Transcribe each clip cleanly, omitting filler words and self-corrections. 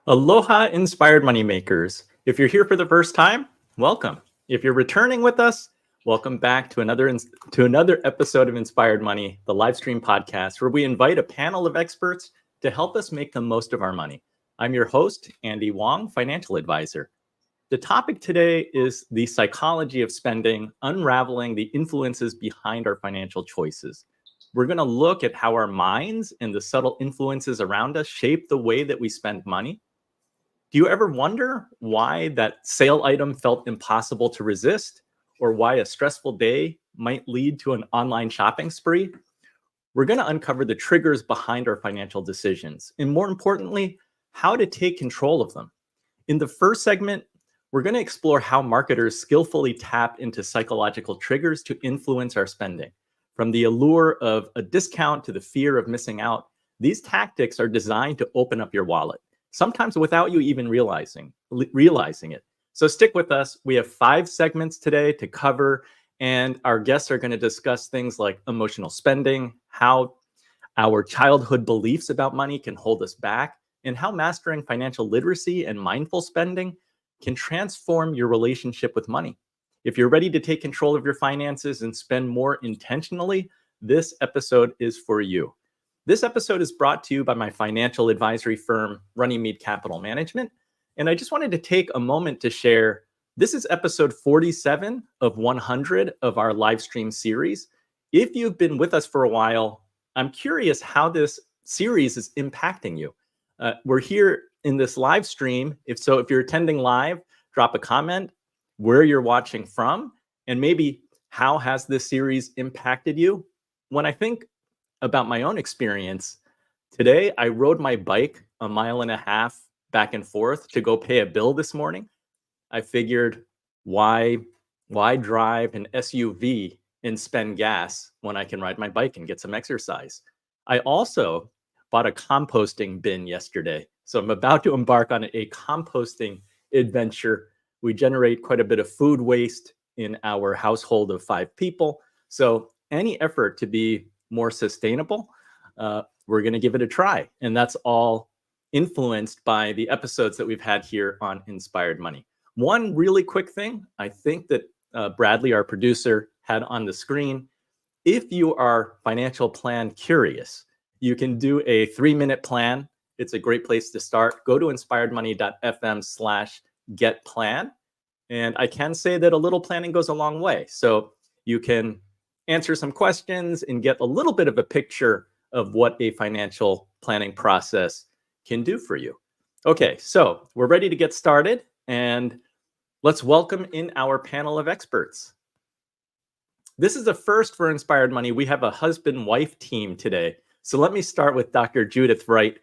Aloha, inspired moneymakers. If you're here for the first time, welcome. If you're returning with us, welcome back to another episode of Inspired Money, the live stream podcast where we invite a panel of experts to help us make the most of our money. I'm your host, Andy Wong, financial advisor. The topic today is the psychology of spending, unraveling the influences behind our financial choices. We're going to look at how our minds and the subtle influences around us shape the way that we spend money. Do you ever wonder why that sale item felt impossible to resist, or why a stressful day might lead to an online shopping spree? We're going to uncover the triggers behind our financial decisions, and more importantly, how to take control of them. In the first segment, we're going to explore how marketers skillfully tap into psychological triggers to influence our spending. From the allure of a discount to the fear of missing out, these tactics are designed to open up your wallet, sometimes without you even realizing it. So stick with us. We have 5 segments today to cover, and our guests are going to discuss things like emotional spending, how our childhood beliefs about money can hold us back, and how mastering financial literacy and mindful spending can transform your relationship with money. If you're ready to take control of your finances and spend more intentionally, this episode is for you. This episode is brought to you by my financial advisory firm, Runnymede Capital Management. And I just wanted to take a moment to share, this is episode 47 of 100 of our live stream series. If you've been with us for a while, I'm curious how this series is impacting you. We're here in this live stream. If you're attending live, drop a comment where you're watching from, and maybe how has this series impacted you. When I think about my own experience, today I rode my bike 1.5 miles back and forth to go pay a bill this morning. I figured, why drive an SUV and spend gas when I can ride my bike and get some exercise? I also bought a composting bin yesterday. So I'm about to embark on a composting adventure. We generate quite a bit of food waste in our household of 5 people. So any effort to be more sustainable, we're going to give it a try. And that's all influenced by the episodes that we've had here on Inspired Money. One really quick thing, I think that Bradley, our producer, had on the screen. If you are financial plan curious, you can do a 3-minute plan. It's a great place to start. Go to inspiredmoney.fm/getplan. And I can say that a little planning goes a long way. So you can answer some questions and get a little bit of a picture of what a financial planning process can do for you. Okay, so we're ready to get started, and let's welcome in our panel of experts. This is a first for Inspired Money. We have a husband-wife team today. So let me start with Dr. Judith Wright.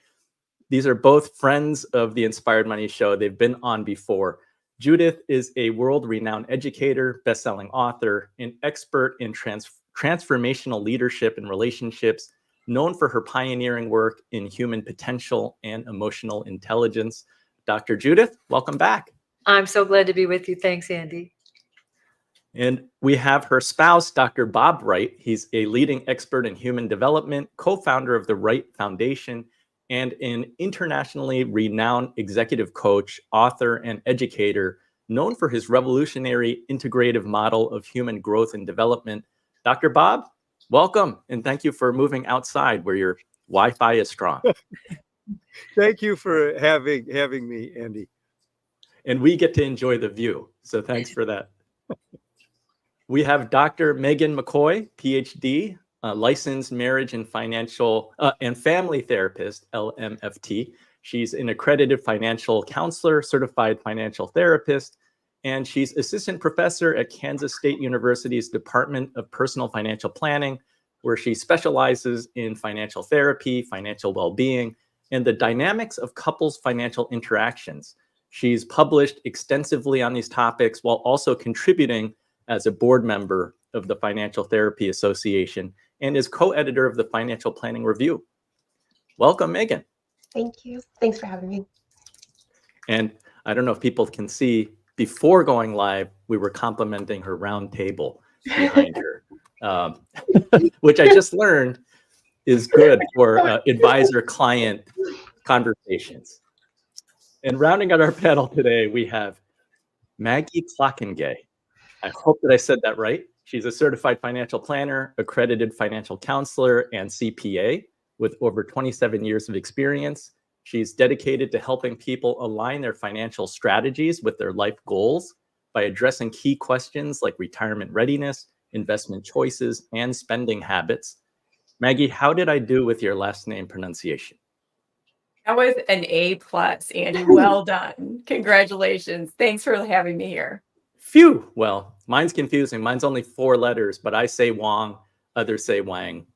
These are both friends of the Inspired Money show. They've been on before. Judith is a world-renowned educator, best-selling author, an expert in transformational leadership and relationships, known for her pioneering work in human potential and emotional intelligence. Dr. Judith, welcome back. I'm so glad to be with you. Thanks, Andy. And we have her spouse, Dr. Bob Wright. He's a leading expert in human development, co-founder of the Wright Foundation, and an internationally renowned executive coach, author, and educator, known for his revolutionary integrative model of human growth and development. Dr. Bob, welcome, and thank you for moving outside where your Wi-Fi is strong. Thank you for having me, Andy. And we get to enjoy the view, so thanks for that. We have Dr. Megan McCoy, PhD, licensed marriage and financial and family therapist, LMFT. She's an accredited financial counselor, certified financial therapist, and she's assistant professor at Kansas State University's Department of Personal Financial Planning, where she specializes in financial therapy, financial well-being, and the dynamics of couples' financial interactions. She's published extensively on these topics while also contributing as a board member of the Financial Therapy Association and is co-editor of the Financial Planning Review. Welcome, Megan. Thank you. Thanks for having me. And I don't know if people can see, before going live, we were complimenting her round table behind her, which I just learned is good for advisor-client conversations. And rounding out our panel today, we have Maggie Klokkenga. I hope that I said that right. She's a certified financial planner, accredited financial counselor, and CPA with over 27 years of experience. She's dedicated to helping people align their financial strategies with their life goals by addressing key questions like retirement readiness, investment choices, and spending habits. Maggie, how did I do with your last name pronunciation? That was an A+, Andy. Well done. Congratulations. Thanks for having me here. Phew. Well, mine's confusing. Mine's only 4 letters, but I say Wong, others say Wang.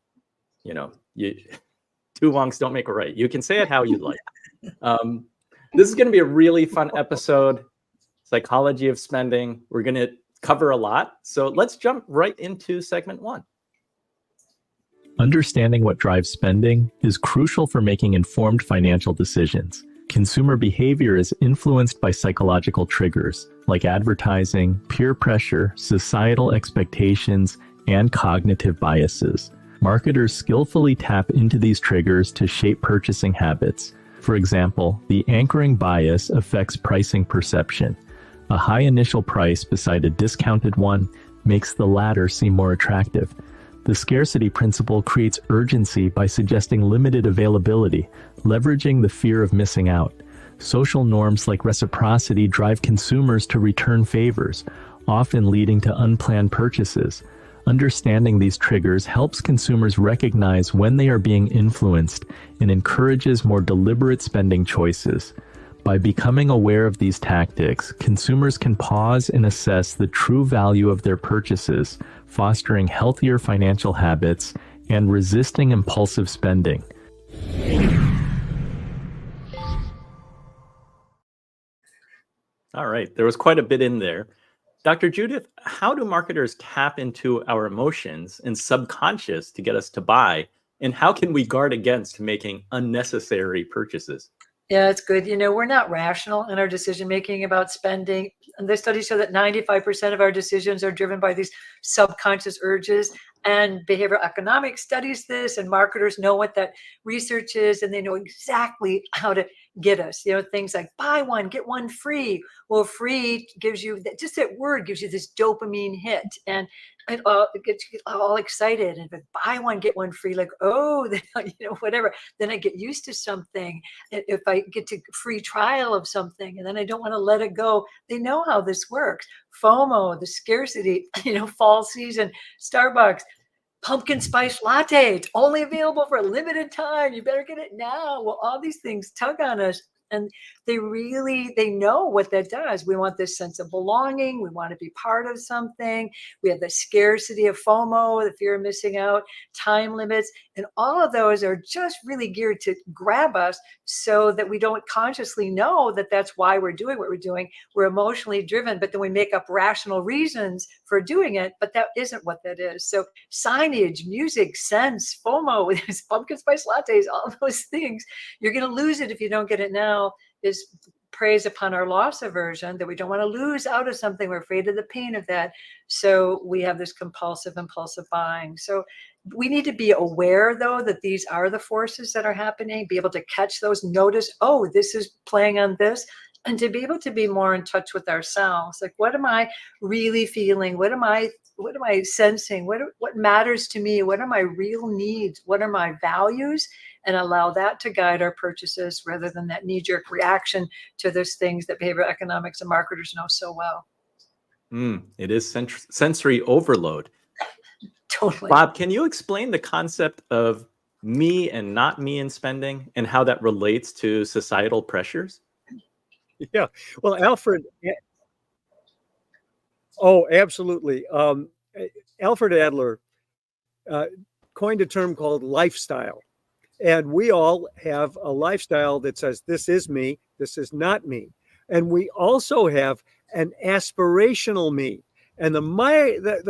You know, 2 Wongs don't make a right. You can say it how you like. This is going to be a really fun episode. Psychology of spending. We're going to cover a lot. So let's jump right into segment 1. Understanding what drives spending is crucial for making informed financial decisions. Consumer behavior is influenced by psychological triggers like advertising, peer pressure, societal expectations, and cognitive biases. Marketers skillfully tap into these triggers to shape purchasing habits. For example, the anchoring bias affects pricing perception. A high initial price beside a discounted one makes the latter seem more attractive. The scarcity principle creates urgency by suggesting limited availability, leveraging the fear of missing out. Social norms like reciprocity drive consumers to return favors, often leading to unplanned purchases. Understanding these triggers helps consumers recognize when they are being influenced and encourages more deliberate spending choices. By becoming aware of these tactics, consumers can pause and assess the true value of their purchases, fostering healthier financial habits and resisting impulsive spending. All right, there was quite a bit in there. Dr. Judith, how do marketers tap into our emotions and subconscious to get us to buy? And how can we guard against making unnecessary purchases? Yeah, it's good. We're not rational in our decision making about spending. And the studies show that 95% of our decisions are driven by these subconscious urges. And behavioral economics studies this, and marketers know what that research is, and they know exactly how to get us. Things like buy one, get one free. Well, free gives you just that word gives you this dopamine hit, and it gets you all excited. And if buy one, get one free, like, oh, then, whatever. Then I get used to something. If I get to free trial of something, and then I don't want to let it go. They know how this works. FOMO, the scarcity, fall season, Starbucks. Pumpkin spice latte, it's only available for a limited time. You better get it now. Well, all these things tug on us, and they know what that does. We want this sense of belonging. We want to be part of something. We have the scarcity of FOMO, the fear of missing out, time limits, and all of those are just really geared to grab us so that we don't consciously know that that's why we're doing what we're doing. We're emotionally driven, but then we make up rational reasons for doing it, but that isn't what that is. So signage, music, scents, FOMO, pumpkin spice lattes, all those things, you're going to lose it if you don't get it now, is preys upon our loss aversion, that we don't want to lose out of something. We're afraid of the pain of that. So we have this compulsive, impulsive buying. So we need to be aware, though, that these are the forces that are happening, be able to catch those, notice, oh, this is playing on this, and to be able to be more in touch with ourselves. Like, what am I really feeling? What am I sensing? What matters to me? What are my real needs? What are my values? And allow that to guide our purchases rather than that knee-jerk reaction to those things that behavioral economics and marketers know so well. It is sensory overload. Totally. Bob, can you explain the concept of me and not me in spending and how that relates to societal pressures? Yeah. Well, Alfred. Oh, absolutely. Alfred Adler coined a term called lifestyle. And we all have a lifestyle that says, this is me, this is not me. And we also have an aspirational me. And the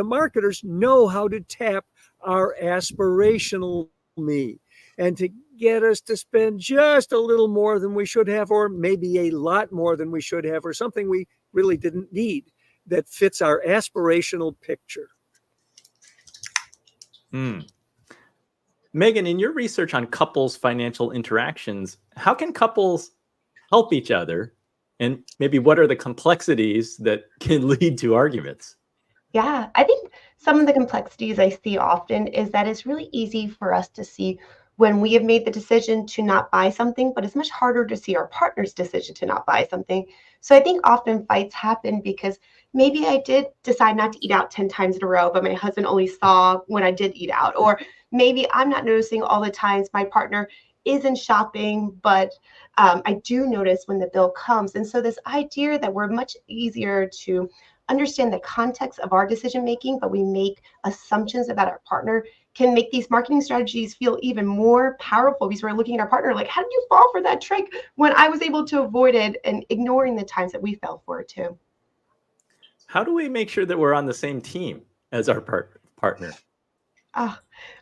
marketers know how to tap our aspirational me and to get us to spend just a little more than we should have, or maybe a lot more than we should have, or something we really didn't need that fits our aspirational picture. Megan, in your research on couples' financial interactions, how can couples help each other? And maybe what are the complexities that can lead to arguments? Yeah, I think some of the complexities I see often is that it's really easy for us to see when we have made the decision to not buy something, but it's much harder to see our partner's decision to not buy something. So I think often fights happen because maybe I did decide not to eat out 10 times in a row, but my husband only saw when I did eat out. Or maybe I'm not noticing all the times my partner isn't shopping, but I do notice when the bill comes. And so this idea that we're much easier to understand the context of our decision making, but we make assumptions about our partner can make these marketing strategies feel even more powerful because we're looking at our partner like, how did you fall for that trick when I was able to avoid it, and ignoring the times that we fell for it too. How do we make sure that we're on the same team as our partner? Oh,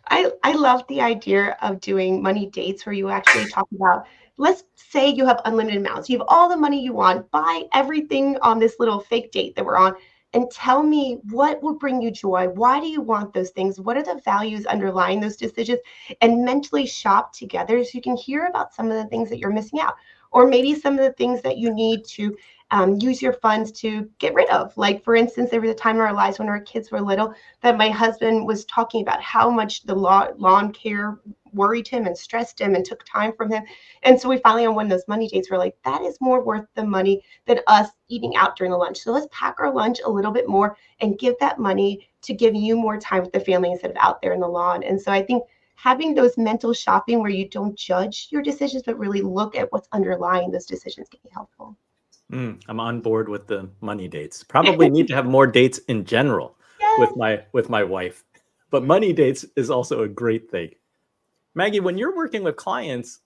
I love the idea of doing money dates where you actually talk about, let's say you have unlimited amounts. You have all the money you want. Buy everything on this little fake date that we're on and tell me what will bring you joy. Why do you want those things? What are the values underlying those decisions? And mentally shop together so you can hear about some of the things that you're missing out, or maybe some of the things that you need to use your funds to get rid of. Like, for instance, there was a time in our lives when our kids were little that my husband was talking about how much the lawn care worried him and stressed him and took time from him. And so we finally, on one of those money dates, were like, that is more worth the money than us eating out during the lunch. So let's pack our lunch a little bit more and give that money to give you more time with the family instead of out there in the lawn. And so I think having those mental shopping where you don't judge your decisions, but really look at what's underlying those decisions can be helpful. I'm on board with the money dates. Probably need to have more dates in general with my wife, but money dates is also a great thing. Maggie, when you're working with clients,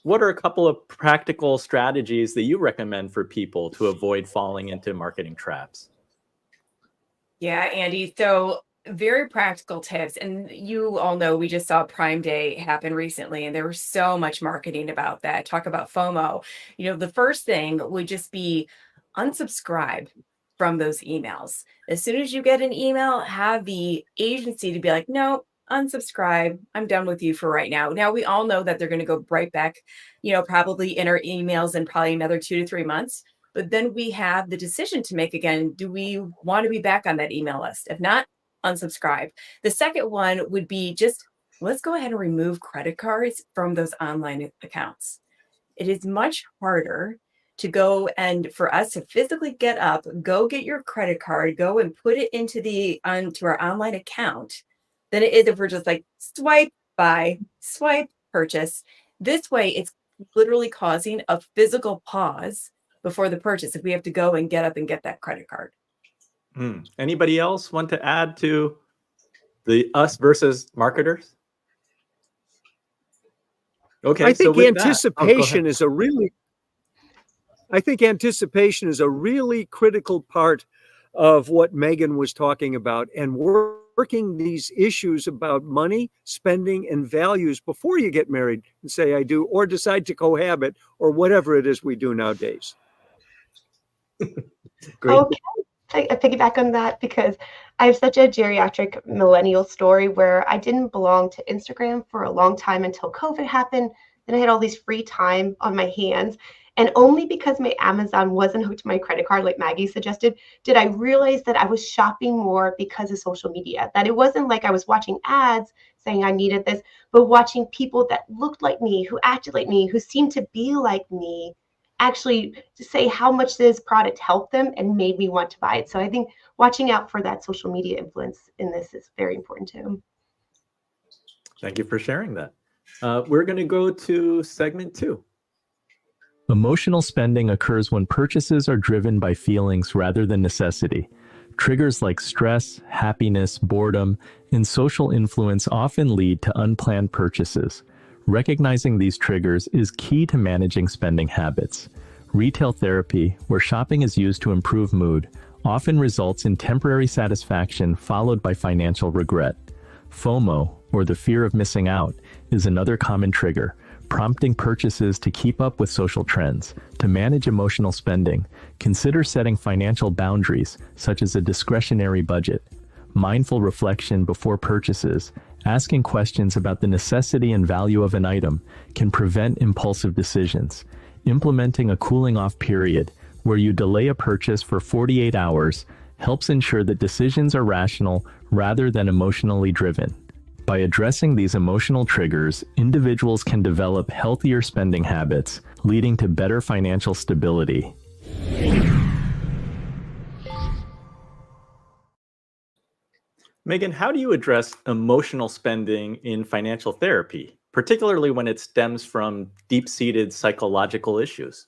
what are a couple of practical strategies that you recommend for people to avoid falling into marketing traps? Yeah, Andy. So very practical tips. And you all know we just saw Prime Day happen recently, and there was so much marketing about that. Talk about FOMO. The first thing would just be unsubscribe from those emails. As soon as you get an email, have the agency to be like, no, unsubscribe. I'm done with you for right now. Now, we all know that they're going to go right back, probably in our emails in probably another 2 to 3 months. But then we have the decision to make again. Do we want to be back on that email list? If not, unsubscribe. The second one would be just let's go ahead and remove credit cards from those online accounts. It is much harder to go and for us to physically get up, go get your credit card, go and put it onto our online account than it is if we're just like swipe, buy, swipe, purchase. This way, it's literally causing a physical pause before the purchase if we have to go and get up and get that credit card. Anybody else want to add to the us versus marketers? Okay, I think so anticipation is a really critical part of what Megan was talking about, and working these issues about money, spending, and values before you get married and say I do, or decide to cohabit, or whatever it is we do nowadays. Great. Okay. I piggyback on that because I have such a geriatric millennial story where I didn't belong to Instagram for a long time until COVID happened. Then I had all these free time on my hands. And only because my Amazon wasn't hooked to my credit card, like Maggie suggested, did I realize that I was shopping more because of social media. That it wasn't like I was watching ads saying I needed this, but watching people that looked like me, who acted like me, who seemed to be like me, actually to say how much this product helped them and made me want to buy it. So I think watching out for that social media influence in this is very important too. Thank you for sharing that. We're going to go to segment 2. Emotional spending occurs when purchases are driven by feelings rather than necessity. Triggers like stress, happiness, boredom, and social influence often lead to unplanned purchases. Recognizing these triggers is key to managing spending habits. Retail therapy, where shopping is used to improve mood, often results in temporary satisfaction followed by financial regret. FOMO, or the fear of missing out, is another common trigger, prompting purchases to keep up with social trends. To manage emotional spending, consider setting financial boundaries, such as a discretionary budget. Mindful reflection before purchases, asking questions about the necessity and value of an item, can prevent impulsive decisions. implementing a cooling off period where you delay a purchase for 48 hours helps ensure that decisions are rational rather than emotionally driven. By addressing these emotional triggers, individuals can develop healthier spending habits, leading to better financial stability. Megan, how do you address emotional spending in financial therapy, particularly when it stems from deep-seated psychological issues?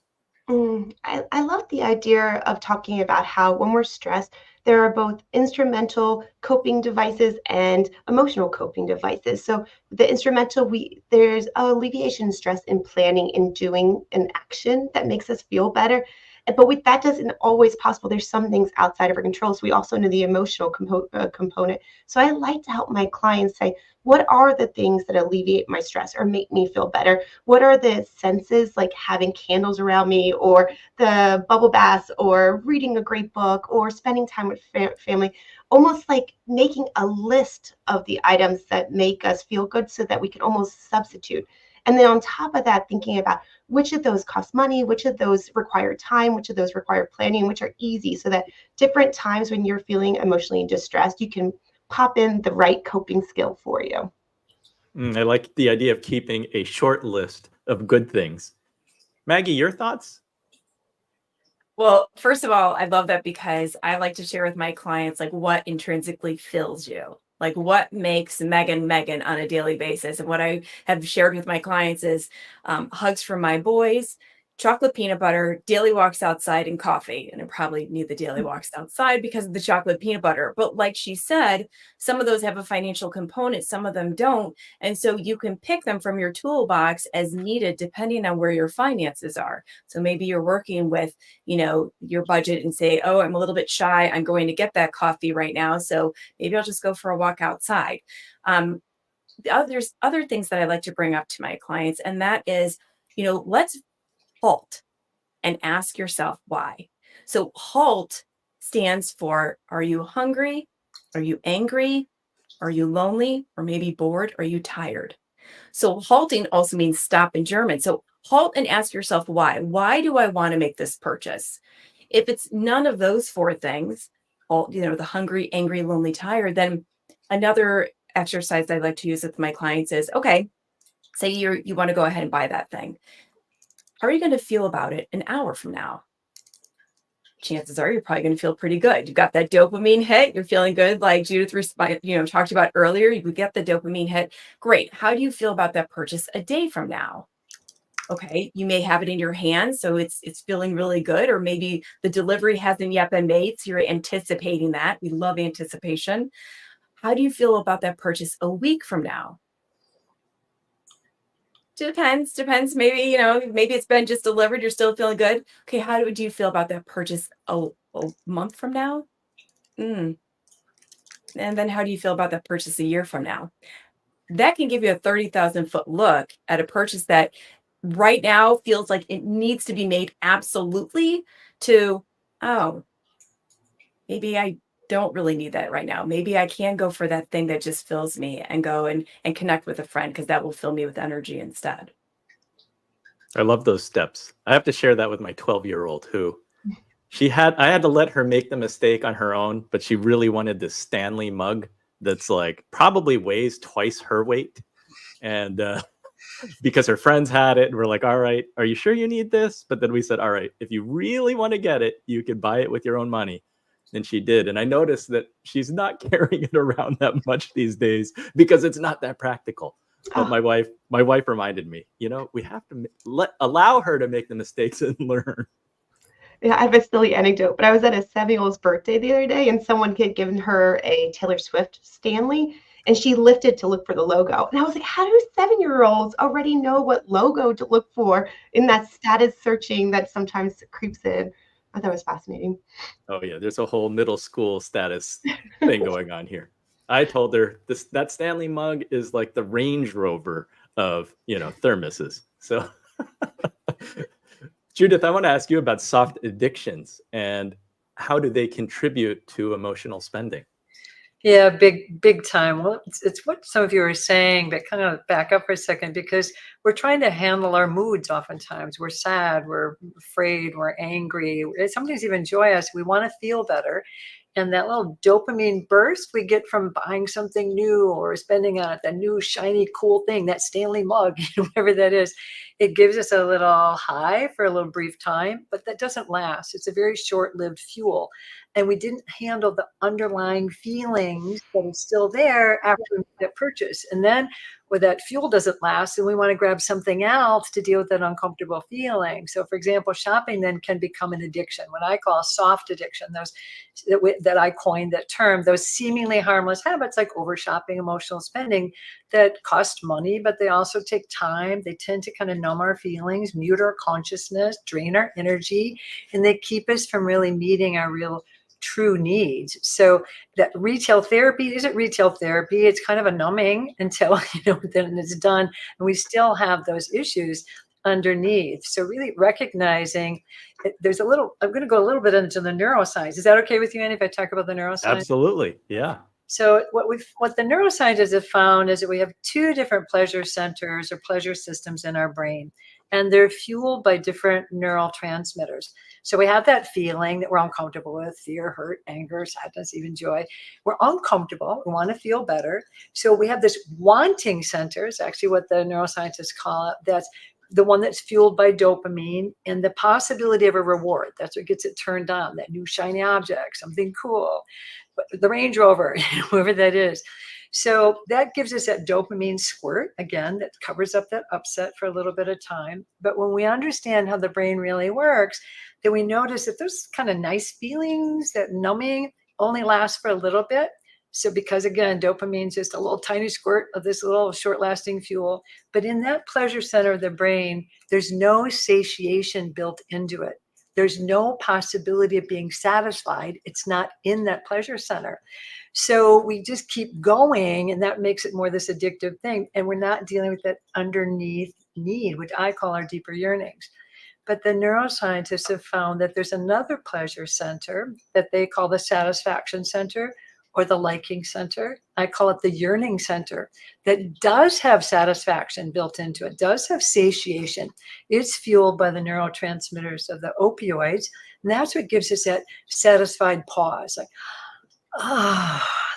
I love the idea of talking about how when we're stressed, there are both instrumental coping devices and emotional coping devices. So the instrumental, there's alleviation stress in planning and doing an action that makes us feel better. But that doesn't always possible. There's some things outside of our control. So we also know the emotional component. So I like to help my clients say, what are the things that alleviate my stress or make me feel better? What are the senses, like having candles around me, or the bubble baths, or reading a great book, or spending time with family? Almost like making a list of the items that make us feel good so that we can almost substitute. And then on top of that, thinking about which of those cost money, which of those require time, which of those require planning, which are easy, so that different times when you're feeling emotionally distressed, you can pop in the right coping skill for you. I like the idea of keeping a short list of good things. Maggie, your thoughts? Well, first of all, I love that because I like to share with my clients like what intrinsically fills you, like what makes Megan Megan on a daily basis. And what I have shared with my clients is hugs from my boys, chocolate peanut butter, daily walks outside, and coffee. And I probably need the daily walks outside because of the chocolate peanut butter. But like she said, some of those have a financial component, some of them don't. And so you can pick them from your toolbox as needed, depending on where your finances are. So maybe you're working with, your budget and say, oh, I'm a little bit shy. I'm going to get that coffee right now. So maybe I'll just go for a walk outside. There's other things that I like to bring up to my clients, and that is, let's HALT and ask yourself why. So HALT stands for, are you hungry? Are you angry? Are you lonely? Or maybe bored? Are you tired? So halting also means stop in German. So halt and ask yourself why. Why do I want to make this purchase? If it's none of those four things, the hungry, angry, lonely, tired, then another exercise I like to use with my clients is, okay, say you want to go ahead and buy that thing. How are you going to feel about it an hour from now? Chances are you're probably going to feel pretty good. You've got that dopamine hit. You're feeling good. Like Judith, talked about earlier, you would get the dopamine hit. Great. How do you feel about that purchase a day from now? Okay. You may have it in your hand, so it's feeling really good. Or maybe the delivery hasn't yet been made, so you're anticipating that. We love anticipation. How do you feel about that purchase a week from now? Depends. Maybe, maybe it's been just delivered. You're still feeling good. Okay. How do you feel about that purchase a month from now? And then how do you feel about that purchase a year from now? That can give you a 30,000 foot look at a purchase that right now feels like it needs to be made absolutely to, oh, maybe I don't really need that right now. Maybe I can go for that thing that just fills me and go and connect with a friend, because that will fill me with energy instead. I love those steps. I have to share that with my 12-year-old who I had to let her make the mistake on her own, but she really wanted this Stanley mug that's like probably weighs twice her weight. And because her friends had it, and we're like, all right, are you sure you need this? But then we said, all right, if you really want to get it, you can buy it with your own money. And she did. And I noticed that she's not carrying it around that much these days because it's not that practical. But my wife reminded me, we have to allow her to make the mistakes and learn. Yeah, I have a silly anecdote, but I was at a 7-year-old's birthday the other day, and someone had given her a Taylor Swift Stanley, and she lifted to look for the logo. And I was like, how do 7-year-olds already know what logo to look for in that status searching that sometimes creeps in? I thought it was fascinating. Oh yeah, there's a whole middle school status thing going on here. I told her that Stanley mug is like the Range Rover of thermoses. So Judith, I want to ask you about soft addictions and how do they contribute to emotional spending? Yeah, big time. Well, it's what some of you are saying, but kind of back up for a second, because we're trying to handle our moods oftentimes. We're sad, we're afraid, we're angry, sometimes even joyous. We want to feel better. And that little dopamine burst we get from buying something new or spending on that new shiny cool thing, that Stanley mug, whatever that is, it gives us a little high for a little brief time, but that doesn't last. It's a very short-lived fuel. And we didn't handle the underlying feelings that are still there after we made that purchase. And then when that fuel doesn't last, and we want to grab something else to deal with that uncomfortable feeling. So for example, shopping then can become an addiction, what I call soft addiction. Those that I coined that term, those seemingly harmless habits like over shopping, emotional spending, that cost money, but they also take time. They tend to kind of numb our feelings, mute our consciousness, drain our energy, and they keep us from really meeting our real true needs. So that retail therapy isn't retail therapy. It's kind of a numbing until, then it's done. And we still have those issues underneath. So really recognizing there's I'm going to go a little bit into the neuroscience. Is that okay with you, Annie, if I talk about the neuroscience? Absolutely. Yeah. So what the neuroscientists have found is that we have two different pleasure centers or pleasure systems in our brain, and they're fueled by different neural transmitters. So we have that feeling that we're uncomfortable with: fear, hurt, anger, sadness, even joy. We're uncomfortable. We want to feel better. So we have this wanting center, is actually what the neuroscientists call it. That's the one that's fueled by dopamine and the possibility of a reward. That's what gets it turned on, that new shiny object, something cool, the Range Rover, whoever that is. So that gives us that dopamine squirt, again, that covers up that upset for a little bit of time. But when we understand how the brain really works, then we notice that those kind of nice feelings, that numbing, only last for a little bit. So because, again, dopamine is just a little tiny squirt of this little short-lasting fuel. But in that pleasure center of the brain, there's no satiation built into it. There's no possibility of being satisfied. It's not in that pleasure center. So we just keep going, and that makes it more this addictive thing. And we're not dealing with that underneath need, which I call our deeper yearnings. But the neuroscientists have found that there's another pleasure center that they call the satisfaction center or the liking center. I call it the yearning center, that does have satisfaction built into it, does have satiation. It's fueled by the neurotransmitters of the opioids. And that's what gives us that satisfied pause, like,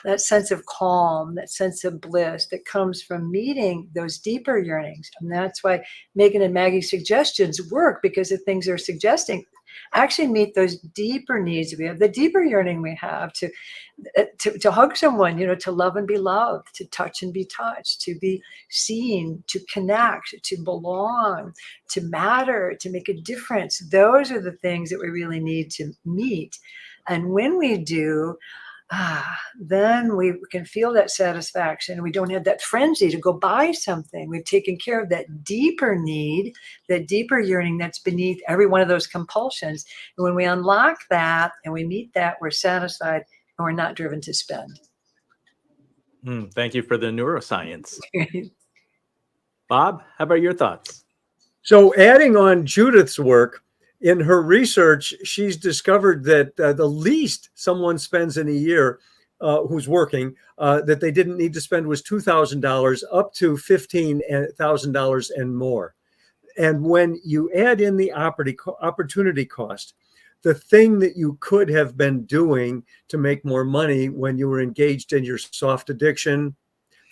that sense of calm, that sense of bliss that comes from meeting those deeper yearnings. And that's why Megan and Maggie's suggestions work, because the things they're suggesting actually meet those deeper needs we have, the deeper yearning we have to hug someone, to love and be loved, to touch and be touched, to be seen, to connect, to belong, to matter, to make a difference. Those are the things that we really need to meet. And when we do, then we can feel that satisfaction. We don't have that frenzy to go buy something. We've taken care of that deeper need, that deeper yearning that's beneath every one of those compulsions. And when we unlock that and we meet that, we're satisfied and we're not driven to spend. Thank you for the neuroscience. Bob, how about your thoughts? So adding on Judith's work, in her research, she's discovered that the least someone spends in a year who's working that they didn't need to spend was $2,000 up to $15,000 and more. And when you add in the opportunity cost, the thing that you could have been doing to make more money when you were engaged in your soft addiction,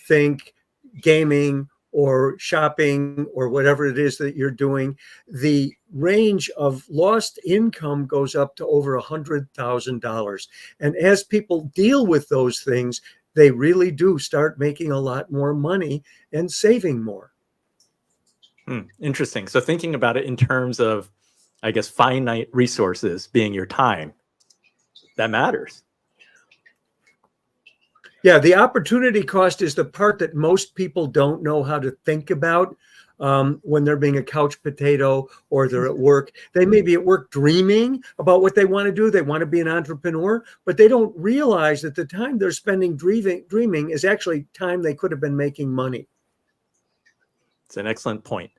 think gaming, or shopping, or whatever it is that you're doing, the range of lost income goes up to over $100,000. And as people deal with those things, they really do start making a lot more money and saving more. Interesting. So thinking about it in terms of, I guess, finite resources being your time, that matters. Yeah, the opportunity cost is the part that most people don't know how to think about when they're being a couch potato or they're at work. They may be at work dreaming about what they want to do. They want to be an entrepreneur, but they don't realize that the time they're spending dreaming is actually time they could have been making money. It's an excellent point.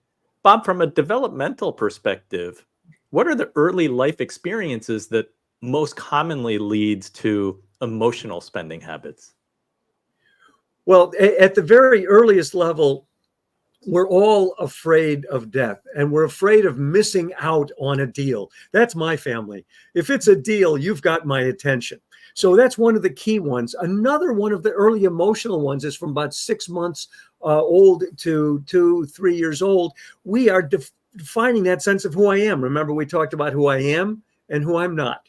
Bob, from a developmental perspective, what are the early life experiences that most commonly leads to emotional spending habits? Well, at the very earliest level, we're all afraid of death, and we're afraid of missing out on a deal. That's my family. If it's a deal, you've got my attention. So that's one of the key ones. Another one of the early emotional ones is from about 6 months old to 2-3 years old. We are defining that sense of who I am. Remember, we talked about who I am and who I'm not.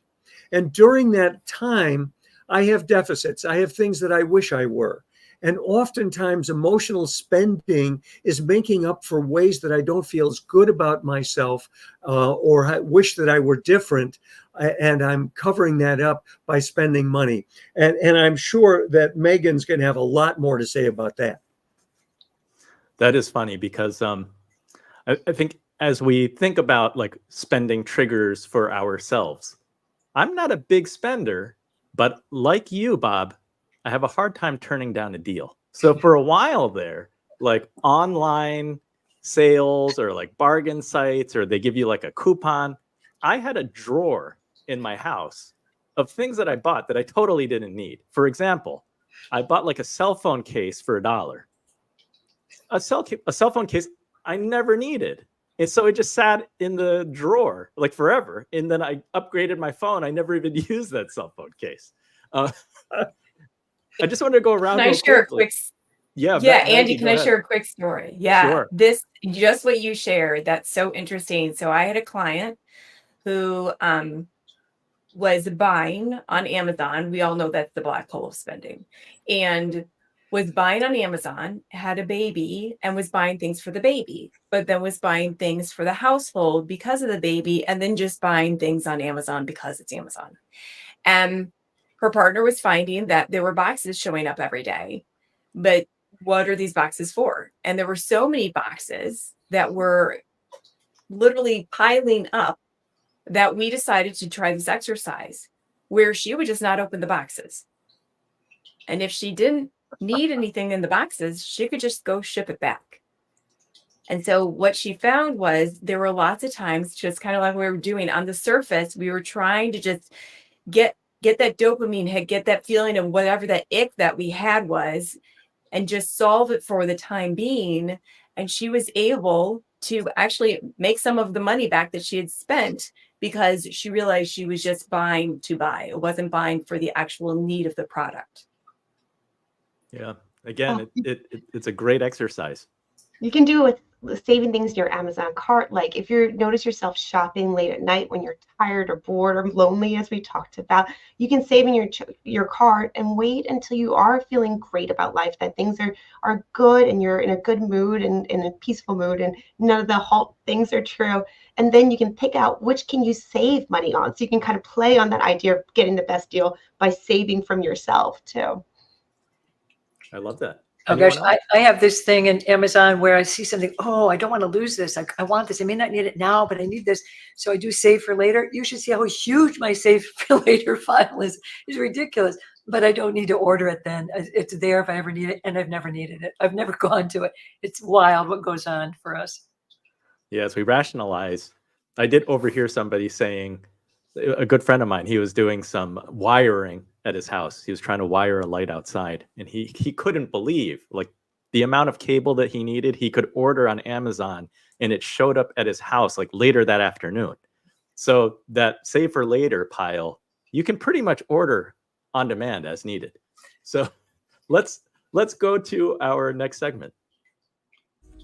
And during that time, I have deficits. I have things that I wish I were. And oftentimes emotional spending is making up for ways that I don't feel as good about myself or I wish that I were different. And I'm covering that up by spending money. And I'm sure that Megan's going to have a lot more to say about that. That is funny because I think as we think about like spending triggers for ourselves, I'm not a big spender, but like you, Bob, I have a hard time turning down a deal. So for a while there, like online sales or like bargain sites, or they give you like a coupon, I had a drawer in my house of things that I bought that I totally didn't need. For example, I bought like a cell phone case for $1. A cell phone case I never needed. And so it just sat in the drawer like forever. And then I upgraded my phone. I never even used that cell phone case. I just wanted to go around. Can I share a quick? Yeah, Andy, can I share a quick story? Yeah, sure. This just what you shared. That's so interesting. So I had a client who was buying on Amazon. We all know that's the black hole of spending, and was buying on Amazon, had a baby, and was buying things for the baby, but then was buying things for the household because of the baby, and then just buying things on Amazon because it's Amazon. And her partner was finding that there were boxes showing up every day, but what are these boxes for? And there were so many boxes that were literally piling up that we decided to try this exercise where she would just not open the boxes. And if she didn't need anything in the boxes, she could just go ship it back. And so what she found was there were lots of times, just kind of like we were doing on the surface, we were trying to just get that dopamine hit, get that feeling of whatever that ick that we had was, and just solve it for the time being. And she was able to actually make some of the money back that she had spent because she realized she was just buying to buy. It wasn't buying for the actual need of the product. Yeah. Again, it's a great exercise. You can do it with saving things in your Amazon cart. Like if you notice yourself shopping late at night when you're tired or bored or lonely, as we talked about, you can save in your cart and wait until you are feeling great about life, that things are good and you're in a good mood and in a peaceful mood and none of the HALT things are true. And then you can pick out which can you save money on. So you can kind of play on that idea of getting the best deal by saving from yourself too. I love that. Oh gosh, I have this thing in Amazon where I see something, oh, I don't want to lose this. I want this. I may not need it now, but I need this. So I do save for later. You should see how huge my save for later file is. It's ridiculous, but I don't need to order it then. It's there if I ever need it, and I've never needed it. I've never gone to it. It's wild what goes on for us. Yeah, as we rationalize, I did overhear somebody saying, a good friend of mine, he was doing some wiring at his house. He was trying to wire a light outside, and he couldn't believe like the amount of cable that he needed. He could order on Amazon and it showed up at his house like later that afternoon. So that save for later pile, you can pretty much order on demand as needed. So let's go to our next segment.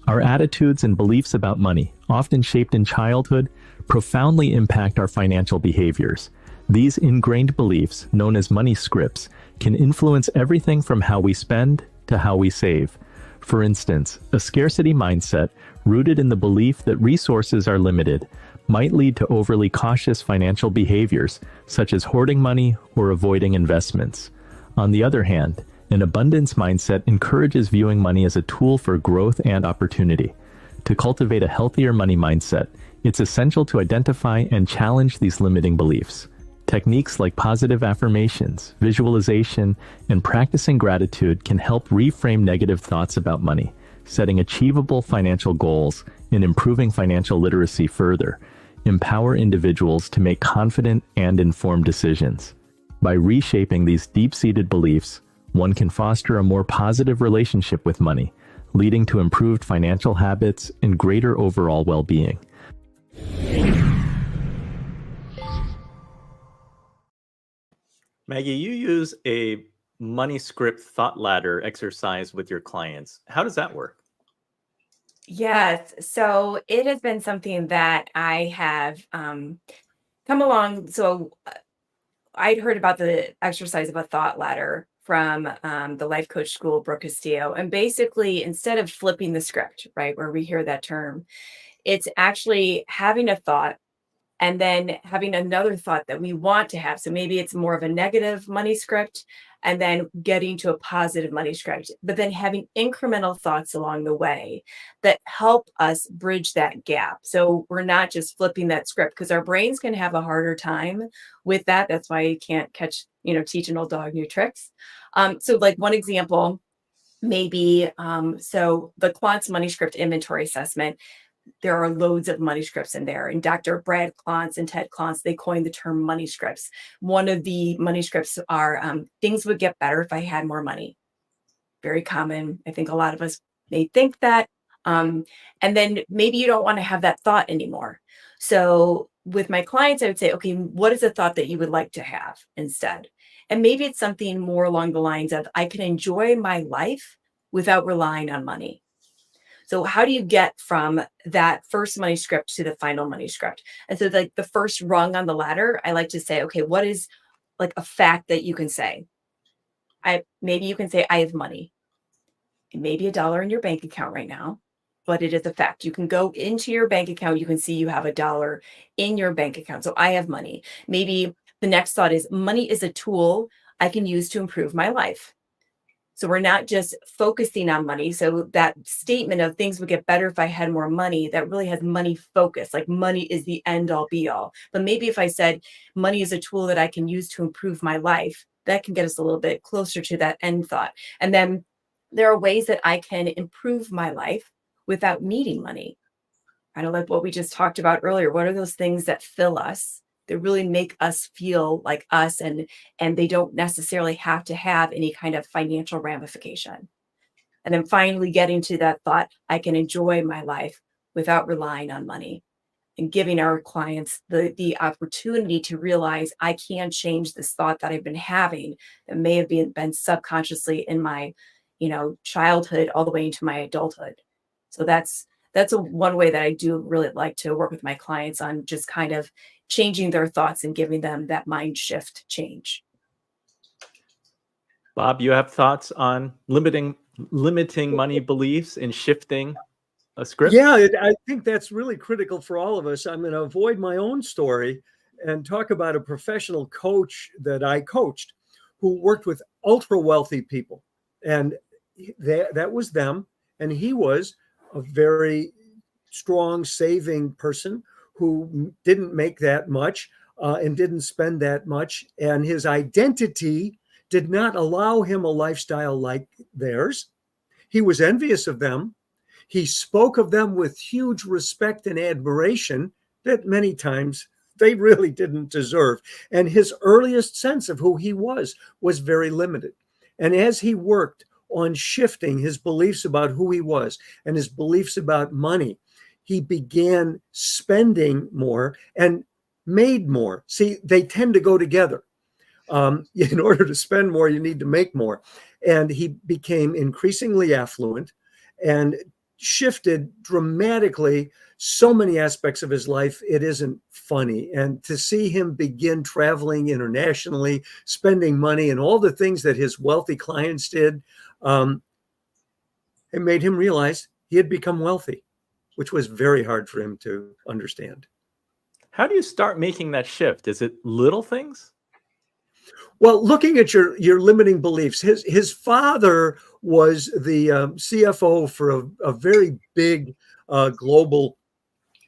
Our attitudes and beliefs about money, often shaped in childhood, profoundly impact our financial behaviors. These ingrained beliefs, known as money scripts, can influence everything from how we spend to how we save. For instance, a scarcity mindset rooted in the belief that resources are limited might lead to overly cautious financial behaviors, such as hoarding money or avoiding investments. On the other hand, an abundance mindset encourages viewing money as a tool for growth and opportunity. To cultivate a healthier money mindset, it's essential to identify and challenge these limiting beliefs. Techniques like positive affirmations, visualization, and practicing gratitude can help reframe negative thoughts about money, setting achievable financial goals and improving financial literacy further. Empower individuals to make confident and informed decisions. By reshaping these deep-seated beliefs, one can foster a more positive relationship with money, leading to improved financial habits and greater overall well-being. Maggie, you use a money script thought ladder exercise with your clients. How does that work? Yes. So it has been something that I have come along. So I'd heard about the exercise of a thought ladder from the life coach school, Brooke Castillo. And basically, instead of flipping the script, right, where we hear that term, it's actually having a thought and then having another thought that we want to have. So maybe it's more of a negative money script and then getting to a positive money script, but then having incremental thoughts along the way that help us bridge that gap. So we're not just flipping that script, because our brains can have a harder time with that. That's why you can't teach an old dog new tricks. So like one example, maybe, so the Klontz money script inventory assessment, there are loads of money scripts in there. And Dr. Brad Klontz and Ted Klontz, they coined the term money scripts. One of the money scripts are things would get better if I had more money. Very common. I think a lot of us may think that. And then maybe you don't want to have that thought anymore. So with my clients, I would say, okay, what is a thought that you would like to have instead? And maybe it's something more along the lines of, I can enjoy my life without relying on money. So how do you get from that first money script to the final money script? And so like the first rung on the ladder, I like to say, okay, what is like a fact that you can say? Maybe you can say, I have money. It may be $1 in your bank account right now, but it is a fact. You can go into your bank account. You can see you have $1 in your bank account. So I have money. Maybe the next thought is, money is a tool I can use to improve my life. So we're not just focusing on money. So that statement of things would get better if I had more money, that really has money focus, like money is the end all be all. But maybe if I said money is a tool that I can use to improve my life, that can get us a little bit closer to that end thought. And then there are ways that I can improve my life without needing money. Kind of like what we just talked about earlier. What are those things that fill us, that really make us feel like us, and they don't necessarily have to have any kind of financial ramification? And then finally getting to that thought, I can enjoy my life without relying on money, and giving our clients the opportunity to realize I can change this thought that I've been having that may have been subconsciously in my childhood all the way into my adulthood. So that's one way that I do really like to work with my clients on, just kind of changing their thoughts and giving them that mind shift change. Bob, you have thoughts on limiting money beliefs and shifting a script? Yeah, I think that's really critical for all of us. I'm going to avoid my own story and talk about a professional coach that I coached who worked with ultra wealthy people. And that was them. And he was a very strong saving person who didn't make that much and didn't spend that much. And his identity did not allow him a lifestyle like theirs. He was envious of them. He spoke of them with huge respect and admiration that many times they really didn't deserve. And his earliest sense of who he was very limited. And as he worked on shifting his beliefs about who he was and his beliefs about money, he began spending more and made more. See, they tend to go together. In order to spend more, you need to make more. And he became increasingly affluent and shifted dramatically so many aspects of his life. It isn't funny. And to see him begin traveling internationally, spending money, and all the things that his wealthy clients did, it made him realize he had become wealthy, which was very hard for him to understand. How do you start making that shift? Is it little things? Well, looking at your limiting beliefs, his father was the CFO for a very big global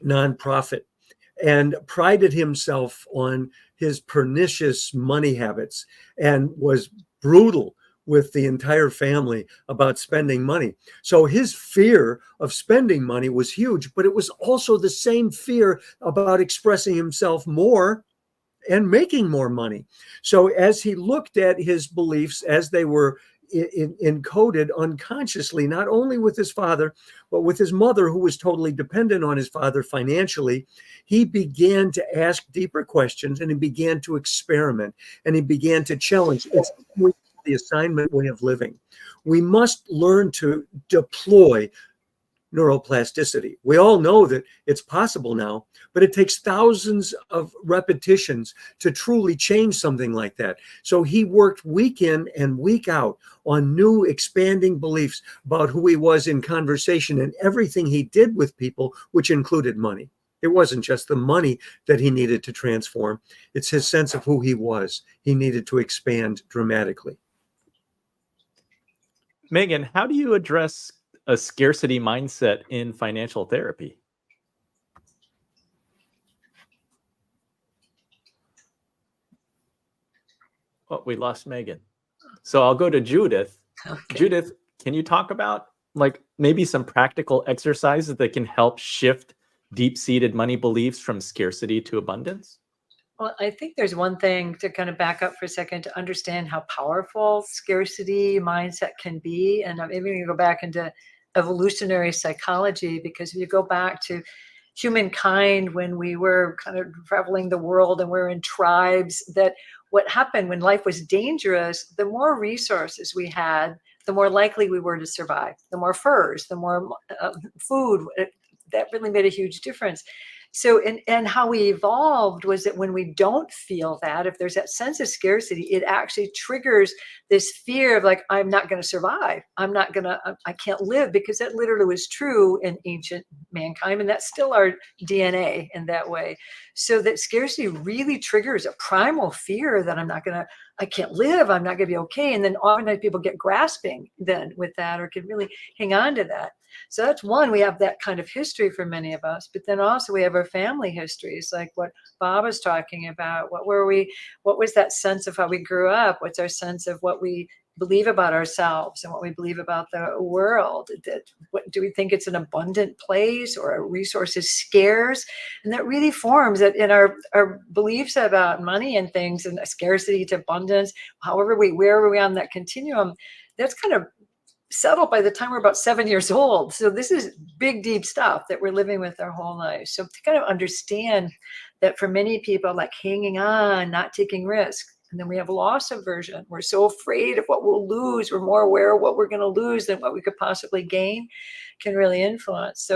nonprofit and prided himself on his pernicious money habits and was brutal with the entire family about spending money. So his fear of spending money was huge, but it was also the same fear about expressing himself more and making more money. So as he looked at his beliefs as they were encoded unconsciously, not only with his father, but with his mother, who was totally dependent on his father financially. He began to ask deeper questions, and he began to experiment, and he began to challenge. It's the assignment way of living. We must learn to deploy neuroplasticity. We all know that it's possible now, but it takes thousands of repetitions to truly change something like that. So he worked week in and week out on new expanding beliefs about who he was in conversation and everything he did with people, which included money. It wasn't just the money that he needed to transform. It's his sense of who he was. He needed to expand dramatically. Megan, how do you address a scarcity mindset in financial therapy? Oh, we lost Megan. So I'll go to Judith. Okay. Judith, can you talk about like maybe some practical exercises that can help shift deep-seated money beliefs from scarcity to abundance? Well, I think there's one thing to kind of back up for a second to understand how powerful scarcity mindset can be. And maybe we can go back into evolutionary psychology, because if you go back to humankind when we were kind of traveling the world and we're in tribes, that what happened when life was dangerous, the more resources we had, the more likely we were to survive. The more furs, the more food, that really made a huge difference. So, and how we evolved was that when we don't feel that, if there's that sense of scarcity, it actually triggers this fear of like, I'm not going to survive. I can't live, because that literally was true in ancient mankind. And that's still our DNA in that way. So that scarcity really triggers a primal fear that I can't live. I'm not going to be okay. And then oftentimes people get grasping then with that, or can really hang on to that. So that's one, we have that kind of history for many of us, but then also we have our family histories, like what Bob was talking about. What was that sense of how we grew up? What's our sense of what we believe about ourselves and what we believe about the world? What do we think it's an abundant place, or a resource is scarce? And that really forms that in our beliefs about money and things, and scarcity to abundance, wherever we on that continuum, that's kind of settled by the time we're about 7 years old. So this is big, deep stuff that we're living with our whole life. So to kind of understand that for many people, like hanging on, not taking risks. And then we have loss aversion. We're so afraid of what we'll lose. We're more aware of what we're going to lose than what we could possibly gain, can really influence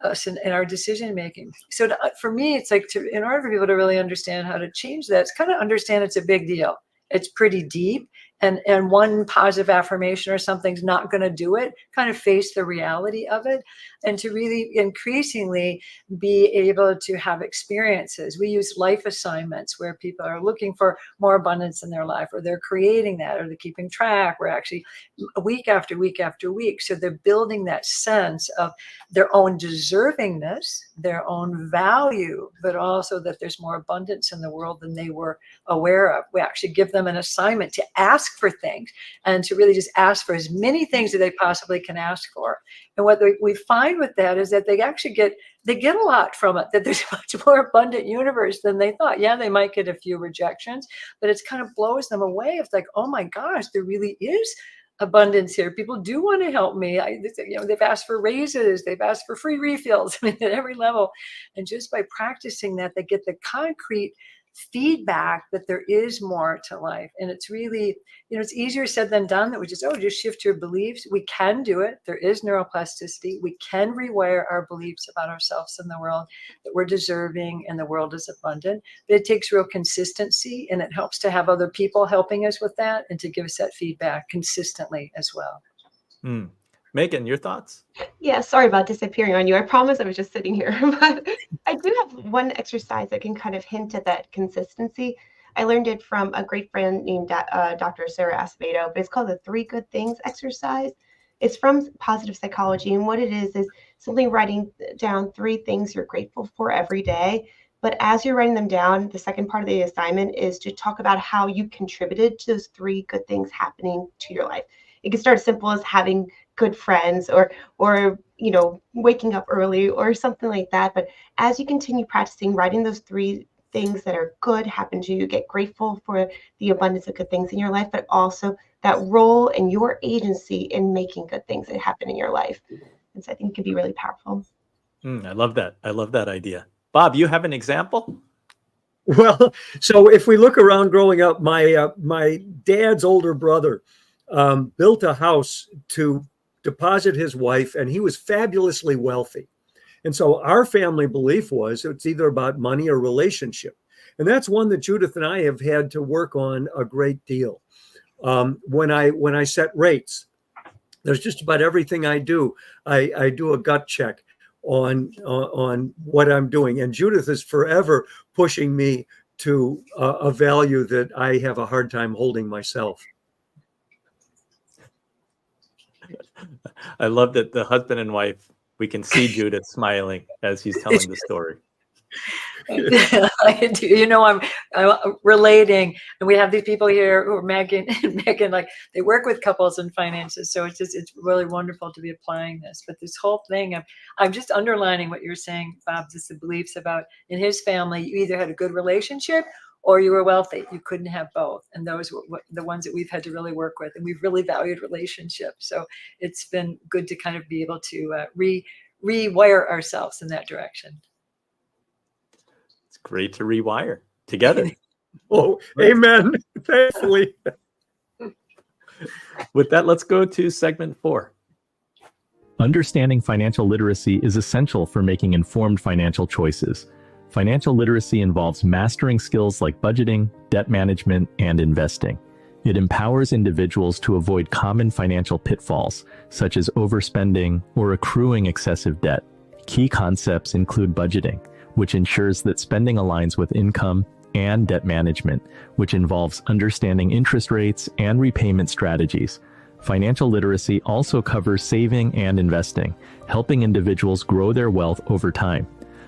us in our decision making. So for me, it's like in order for people to really understand how to change that, it's kind of understand it's a big deal. It's pretty deep. And one positive affirmation or something's not going to do it, kind of face the reality of it, and to really increasingly be able to have experiences. We use life assignments where people are looking for more abundance in their life, or they're creating that, or they're keeping track. We're actually week after week after week. So they're building that sense of their own deservingness, their own value, but also that there's more abundance in the world than they were aware of. We actually give them an assignment to ask for things, and to really just ask for as many things that they possibly can ask for. And what we find with that is that they actually get a lot from it, that there's a much more abundant universe than they thought. Yeah, they might get a few rejections, but it's kind of blows them away. It's like, oh my gosh, there really is abundance here. People do want to help me. They've asked for raises, they've asked for free refills, at every level. And just by practicing that, they get the concrete feedback that there is more to life. And it's really, it's easier said than done, that we just shift your beliefs. We can do it. There is neuroplasticity. We can rewire our beliefs about ourselves and the world, that we're deserving and the world is abundant. But it takes real consistency, and it helps to have other people helping us with that, and to give us that feedback consistently as well. Megan, your thoughts? Yeah, sorry about disappearing on you. I promise I was just sitting here. But I do have one exercise that can kind of hint at that consistency. I learned it from a great friend named Dr. Sarah Acevedo, but it's called the 3 Good Things exercise. It's from positive psychology. And what it is simply writing down 3 things you're grateful for every day. But as you're writing them down, the second part of the assignment is to talk about how you contributed to those 3 good things happening to your life. It can start as simple as having good friends, or waking up early, or something like that. But as you continue practicing writing those 3 things that are good happen to you. Get grateful for the abundance of good things in your life, but also that role and your agency in making good things that happen in your life. And so I think it can be really powerful. I love that. I love that idea. Bob, you have an example? Well, so if we look around growing up, my dad's older brother built a house to deposit his wife, and he was fabulously wealthy. And so our family belief was it's either about money or relationship. And that's one that Judith and I have had to work on a great deal. When I set rates, there's just about everything I do. I do a gut check on what I'm doing. And Judith is forever pushing me to a value that I have a hard time holding myself. I love that the husband and wife, we can see Judith smiling as he's telling the story. I do. You know, I'm relating, and we have these people here who are Megan and Megan, like they work with couples and finances. So it's really wonderful to be applying this. But this whole thing of, I'm just underlining what you're saying, Bob, just the beliefs about in his family, you either had a good relationship or you were wealthy. You couldn't have both. And those were the ones that we've had to really work with. And we've really valued relationships. So it's been good to kind of be able to rewire ourselves in that direction. Great to rewire together. Oh, amen. Thankfully. With that, let's go to segment 4. Understanding financial literacy is essential for making informed financial choices. Financial literacy involves mastering skills like budgeting, debt management, and investing. It empowers individuals to avoid common financial pitfalls, such as overspending or accruing excessive debt. Key concepts include budgeting, which ensures that spending aligns with income, and debt management, which involves understanding interest rates and repayment strategies. Financial literacy also covers saving and investing, helping individuals grow their wealth over time.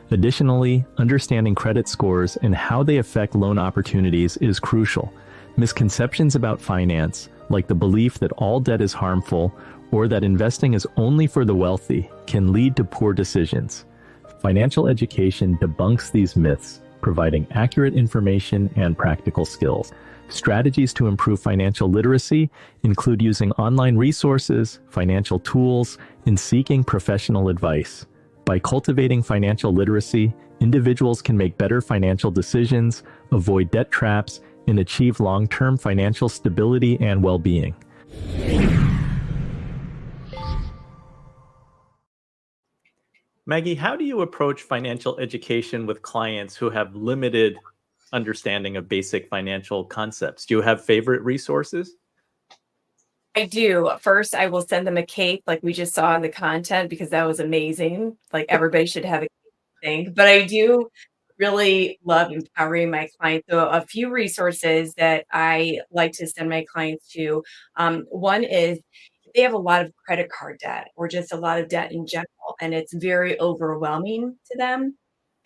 Additionally, understanding credit scores and how they affect loan opportunities is crucial. Misconceptions about finance, like the belief that all debt is harmful or that investing is only for the wealthy, can lead to poor decisions. Financial education debunks these myths, providing accurate information and practical skills. Strategies to improve financial literacy include using online resources, financial tools, and seeking professional advice. By cultivating financial literacy, individuals can make better financial decisions, avoid debt traps, and achieve long-term financial stability and well-being. Maggie, how do you approach financial education with clients who have limited understanding of basic financial concepts? Do you have favorite resources? I do. First, I will send them a cake like we just saw in the content because that was amazing. Like everybody should have a cake thing. But I do really love empowering my clients. So a few resources that I like to send my clients to. One is if they have a lot of credit card debt or just a lot of debt in general, and it's very overwhelming to them.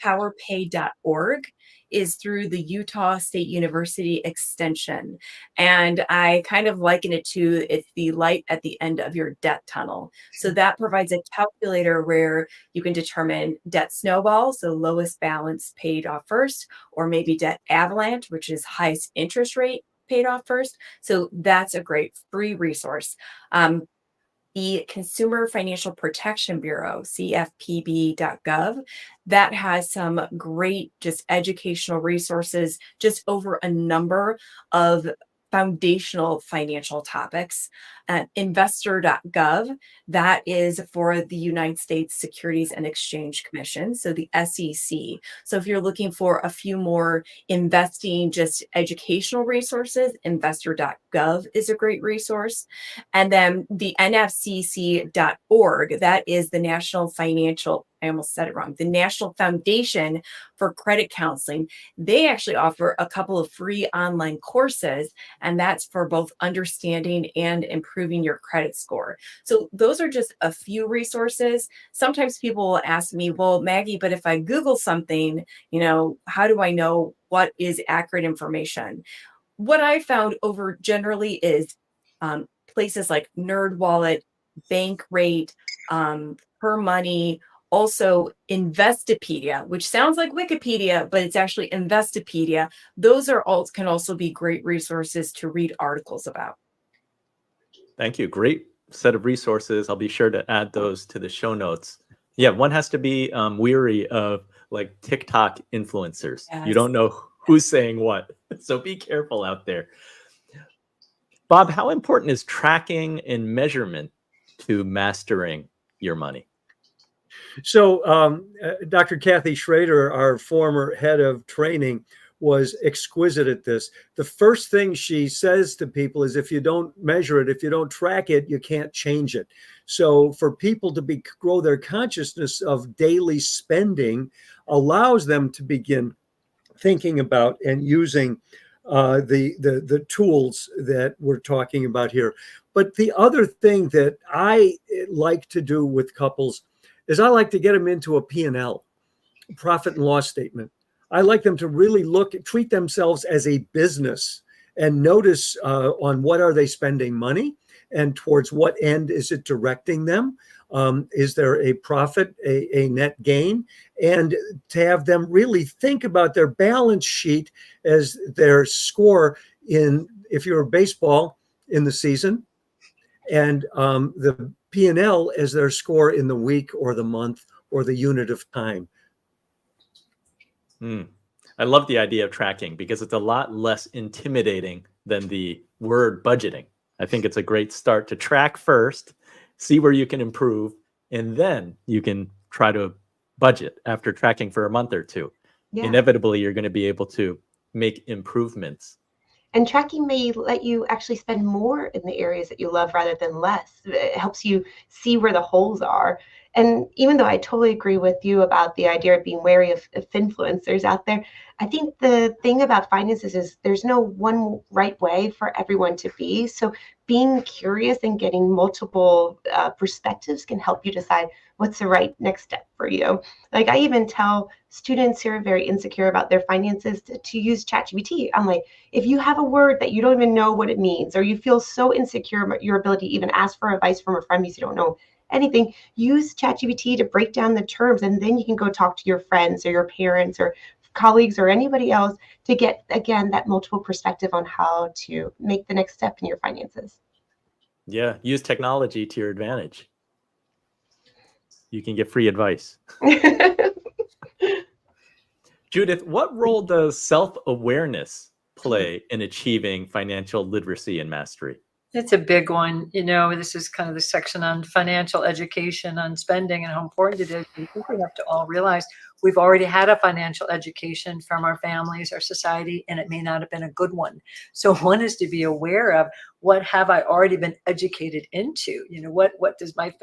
PowerPay.org is through the Utah State University Extension. And I kind of liken it to it's the light at the end of your debt tunnel. So that provides a calculator where you can determine debt snowball, so lowest balance paid off first, or maybe debt avalanche, which is highest interest rate paid off first. So that's a great free resource. The Consumer Financial Protection Bureau, CFPB.gov, that has some great just educational resources just over a number of foundational financial topics. Investor.gov, that is for the United States Securities and Exchange Commission, so the SEC. So if you're looking for a few more investing, just educational resources, investor.gov is a great resource. And then the NFCC.org, that is the National Financial, I almost said it wrong, the National Foundation for Credit Counseling. They actually offer a couple of free online courses, and that's for both understanding and improving your credit score. So those are just a few resources. Sometimes people will ask me, well, Maggie, but if I Google something, how do I know what is accurate information? What I found over generally is places like NerdWallet, Bankrate, Per Money, Also, Investopedia, which sounds like Wikipedia, but it's actually Investopedia. Those can also be great resources to read articles about. Thank you. Great set of resources. I'll be sure to add those to the show notes. Yeah, one has to be weary of like TikTok influencers. Yes. You don't know who's saying what. So be careful out there. Bob, how important is tracking and measurement to mastering your money? So Dr. Kathy Schrader, our former head of training, was exquisite at this. The first thing she says to people is, if you don't measure it, if you don't track it, you can't change it. So for people to grow their consciousness of daily spending allows them to begin thinking about and using the tools that we're talking about here. But the other thing that I like to do with couples is I like to get them into a P&L, profit and loss statement. I like them to really treat themselves as a business and notice on what are they spending money and towards what end is it directing them? Is there a profit, a net gain? And to have them really think about their balance sheet as their score if you're baseball, in the season, and the P&L as their score in the week or the month or the unit of time. I love the idea of tracking because it's a lot less intimidating than the word budgeting. I think it's a great start to track first, see where you can improve, and then you can try to budget after tracking for a month or two. Yeah. Inevitably, you're going to be able to make improvements. And tracking may let you actually spend more in the areas that you love rather than less. It helps you see where the holes are. And even though I totally agree with you about the idea of being wary of influencers out there, I think the thing about finances is there's no one right way for everyone to be. So being curious and getting multiple perspectives can help you decide what's the right next step for you. Like I even tell students who are very insecure about their finances to use ChatGPT. I'm like, if you have a word that you don't even know what it means, or you feel so insecure about your ability to even ask for advice from a friend because you don't know anything, use ChatGPT to break down the terms, and then you can go talk to your friends or your parents or colleagues or anybody else to get, again, that multiple perspective on how to make the next step in your finances. Yeah, use technology to your advantage. You can get free advice. Judith, what role does self-awareness play in achieving financial literacy and mastery? It's a big one. This is kind of the section on financial education, on spending, and how important it is. I think we have to all realize we've already had a financial education from our families, our society, and it may not have been a good one. So one is to be aware of, what have I already been educated into? What does my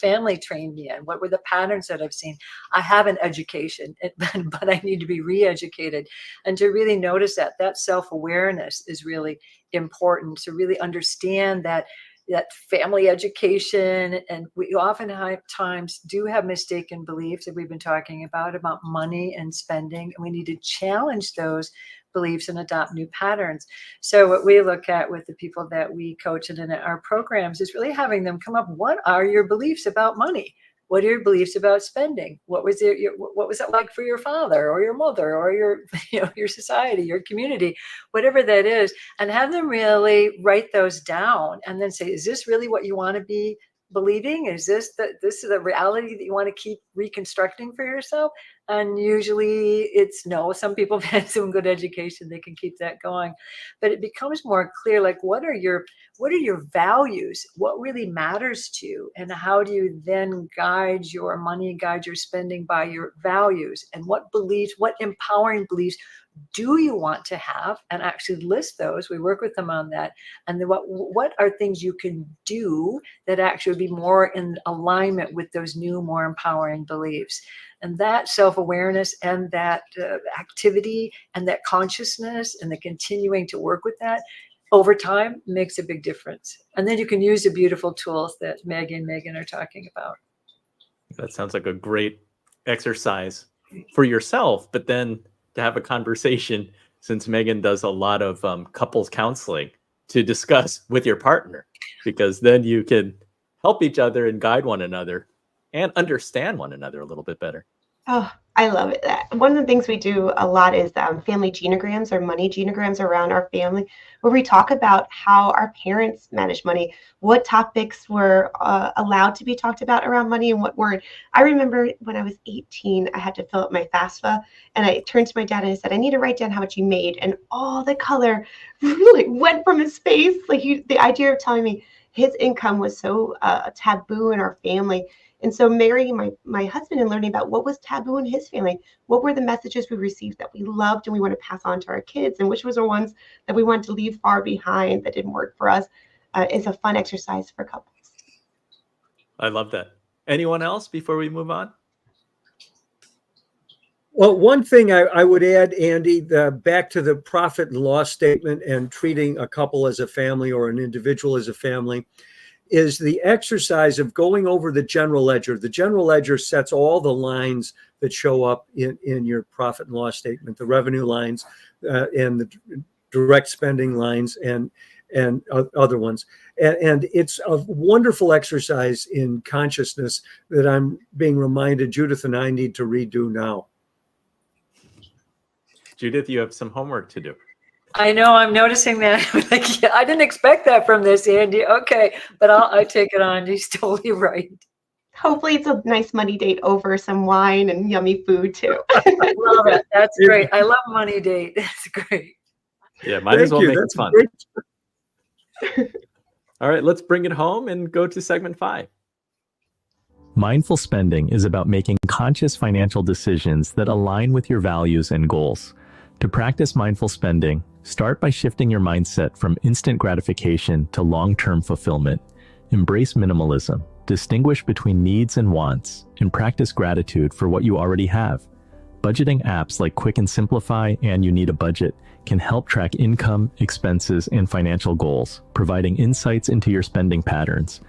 family train me in? What were the patterns that I've seen? I have an education, but I need to be re-educated. And to really notice that self-awareness is really important, to really understand that family education, and we oftentimes do have mistaken beliefs that we've been talking about money and spending, and we need to challenge those beliefs and adopt new patterns. So what we look at with the people that we coach and in our programs is really having them come up, what are your beliefs about money? What are your beliefs about spending? What was it like for your father or your mother or your society, your community, whatever that is, and have them really write those down and then say, is this really what you want to be believing? Is this the reality that you want to keep reconstructing for yourself? And usually it's no. Some people have had some good education, they can keep that going, but it becomes more clear, like what are your values, what really matters to you, and how do you then guide your money, guide your spending by your values, and what empowering beliefs do you want to have, and actually list those. We work with them on that. And then what are things you can do that actually would be more in alignment with those new, more empowering beliefs. And that self-awareness and that activity and that consciousness and the continuing to work with that over time makes a big difference. And then you can use the beautiful tools that Maggie and Megan are talking about. That sounds like a great exercise for yourself, but then to have a conversation, since Megan does a lot of couples counseling, to discuss with your partner, because then you can help each other and guide one another and understand one another a little bit better. Oh, I love it. One of the things we do a lot is family genograms or money genograms around our family, where we talk about how our parents manage money, what topics were allowed to be talked about around money and what weren't. I remember when I was 18, I had to fill up my FAFSA, and I turned to my dad and I said, I need to write down how much you made. And all the color really went from his face. Like the idea of telling me his income was so taboo in our family. And so marrying my husband and learning about what was taboo in his family, what were the messages we received that we loved and we want to pass on to our kids, and which was the ones that we wanted to leave far behind that didn't work for us, is a fun exercise for couples. I love that. Anyone else before we move on? Well, one thing I would add, Andy, back to the profit and loss statement and treating a couple as a family or an individual as a family, is the exercise of going over the general ledger. The general ledger sets all the lines that show up in your profit and loss statement, the revenue lines and the direct spending lines and other ones. And it's a wonderful exercise in consciousness that I'm being reminded Judith and I need to redo now. Judith, you have some homework to do. I know, I'm noticing that. Like, yeah, I didn't expect that from this, Andy. Okay, but I take it on. He's totally right. Hopefully it's a nice money date over some wine and yummy food too. I love it. That's great. I love money date. That's great. Yeah, might as well make it fun. Great. All right, let's bring it home and go to segment 5. Mindful spending is about making conscious financial decisions that align with your values and goals. To practice mindful spending, start by shifting your mindset from instant gratification to long-term fulfillment. Embrace minimalism, distinguish between needs and wants, and practice gratitude for what you already have. Budgeting apps like Quick and Simplify and You Need a Budget can help track income, expenses, and financial goals, providing insights into your spending patterns.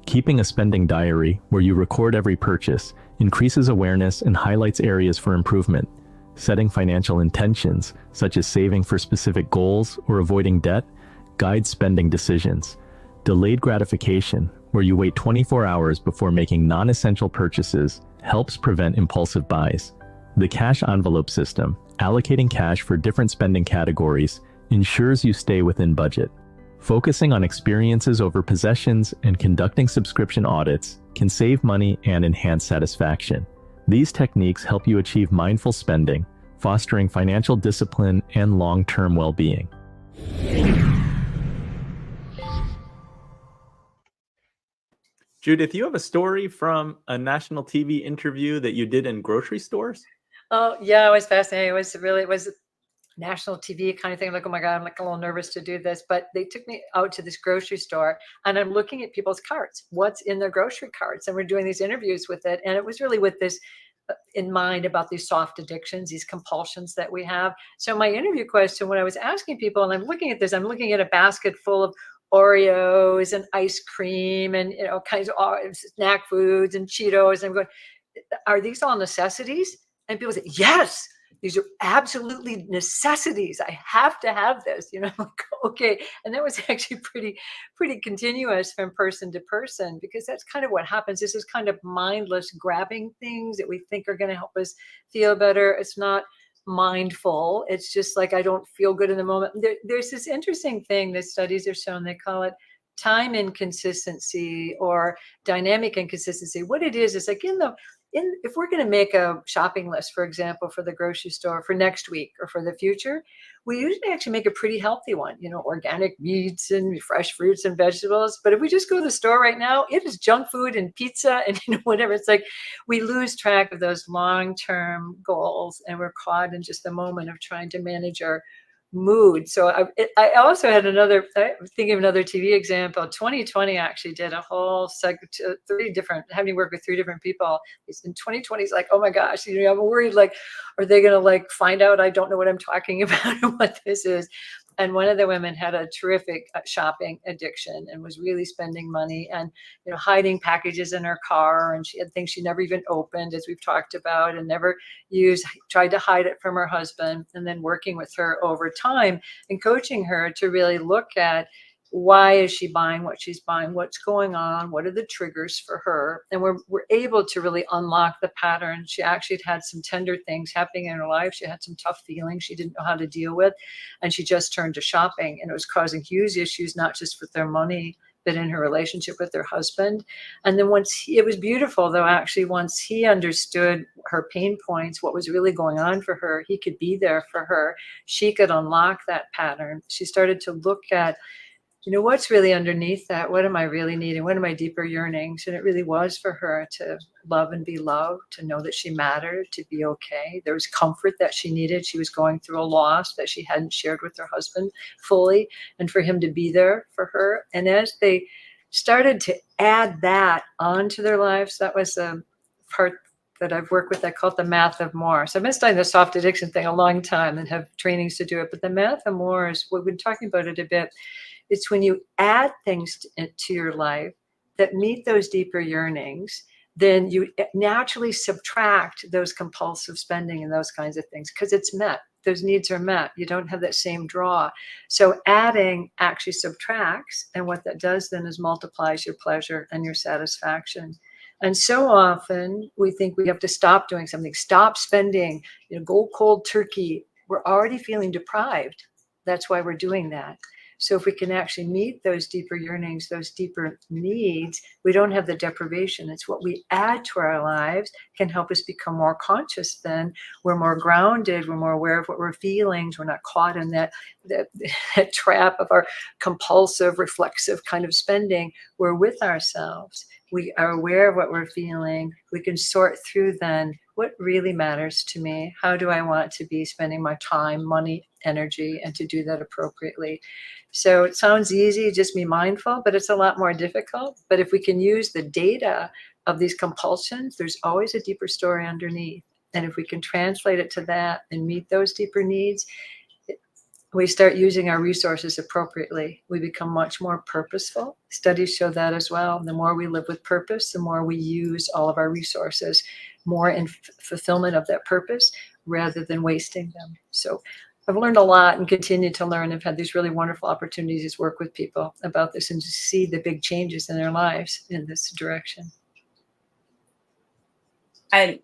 Keeping a spending diary, where you record every purchase, increases awareness and highlights areas for improvement. Setting financial intentions, such as saving for specific goals or avoiding debt, guides spending decisions. Delayed gratification, where you wait 24 hours before making non-essential purchases, helps prevent impulsive buys. The cash envelope system, allocating cash for different spending categories, ensures you stay within budget. Focusing on experiences over possessions and conducting subscription audits can save money and enhance satisfaction. These techniques help you achieve mindful spending, fostering financial discipline and long-term well-being. Judith, you have a story from a national TV interview that you did in grocery stores? Oh, yeah, it was fascinating. It was national TV kind of thing. Like, oh my God, I'm like a little nervous to do this, but they took me out to this grocery store and I'm looking at people's carts, what's in their grocery carts. And we're doing these interviews with it. And it was really with this in mind about these soft addictions, these compulsions that we have. So my interview question, when I was asking people, and I'm looking at this, I'm looking at a basket full of Oreos and ice cream and, you know, kinds of snack foods and Cheetos. And I'm going, are these all necessities? And people say, yes, these are absolutely necessities. I have to have this, you know, like, okay. And that was actually pretty continuous from person to person, because that's kind of what happens. This is kind of mindless grabbing things that we think are going to help us feel better. It's not mindful. It's just like, I don't feel good in the moment. There's this interesting thing that studies have shown. They call it time inconsistency or dynamic inconsistency. What it is like if we're going to make a shopping list, for example, for the grocery store for next week or for the future, we usually actually make a pretty healthy one, you know, organic meats and fresh fruits and vegetables. But if we just go to the store right now, it is junk food and pizza and, you know, whatever. It's like we lose track of those long-term goals and we're caught in just the moment of trying to manage our mood. So I also had I'm thinking of another TV example. 2020 actually did a whole segment, having worked with 3 different people. In 2020, it's like, oh my gosh, you know, I'm worried, like, are they going to like find out I don't know what I'm talking about and what this is? And one of the women had a terrific shopping addiction and was really spending money and, you know, hiding packages in her car. And she had things she never even opened, as we've talked about, and never used, tried to hide it from her husband. And then working with her over time and coaching her to really look at, why is she buying what she's buying, what's going on, what are the triggers for her, and we're able to really unlock the pattern. She actually had some tender things happening in her life. She had some tough feelings she didn't know how to deal with, and she just turned to shopping, and it was causing huge issues, not just with their money, but in her relationship with her husband. And then it was beautiful though, actually, once he understood her pain points, what was really going on for her, he could be there for her. She could unlock that pattern. She started to look at, what's really underneath that? What am I really needing? What are my deeper yearnings? And it really was for her to love and be loved, to know that she mattered, to be okay. There was comfort that she needed. She was going through a loss that she hadn't shared with her husband fully, and for him to be there for her. And as they started to add that onto their lives, that was a part that I've worked with. I call it the math of more. So I've been studying the soft addiction thing a long time and have trainings to do it. But the math of more is, we've been talking about it a bit. It's when you add things to your life that meet those deeper yearnings, then you naturally subtract those compulsive spending and those kinds of things, because it's met. Those needs are met. You don't have that same draw. So adding actually subtracts. And what that does then is multiplies your pleasure and your satisfaction. And so often we think we have to stop doing something, stop spending, go cold turkey. We're already feeling deprived. That's why we're doing that. So if we can actually meet those deeper yearnings, those deeper needs, we don't have the deprivation. It's what we add to our lives can help us become more conscious then. We're more grounded. We're more aware of what we're feeling. We're not caught in that trap of our compulsive, reflexive kind of spending. We're with ourselves. We are aware of what we're feeling. We can sort through then what really matters to me. How do I want to be spending my time, money, energy, and to do that appropriately? So it sounds easy, just be mindful, but it's a lot more difficult. But if we can use the data of these compulsions, there's always a deeper story underneath. And if we can translate it to that and meet those deeper needs, we start using our resources appropriately. We become much more purposeful. Studies show that as well. The more we live with purpose, the more we use all of our resources more in fulfillment of that purpose rather than wasting them. So I've learned a lot and continue to learn. I've had these really wonderful opportunities to work with people about this and to see the big changes in their lives in this direction. And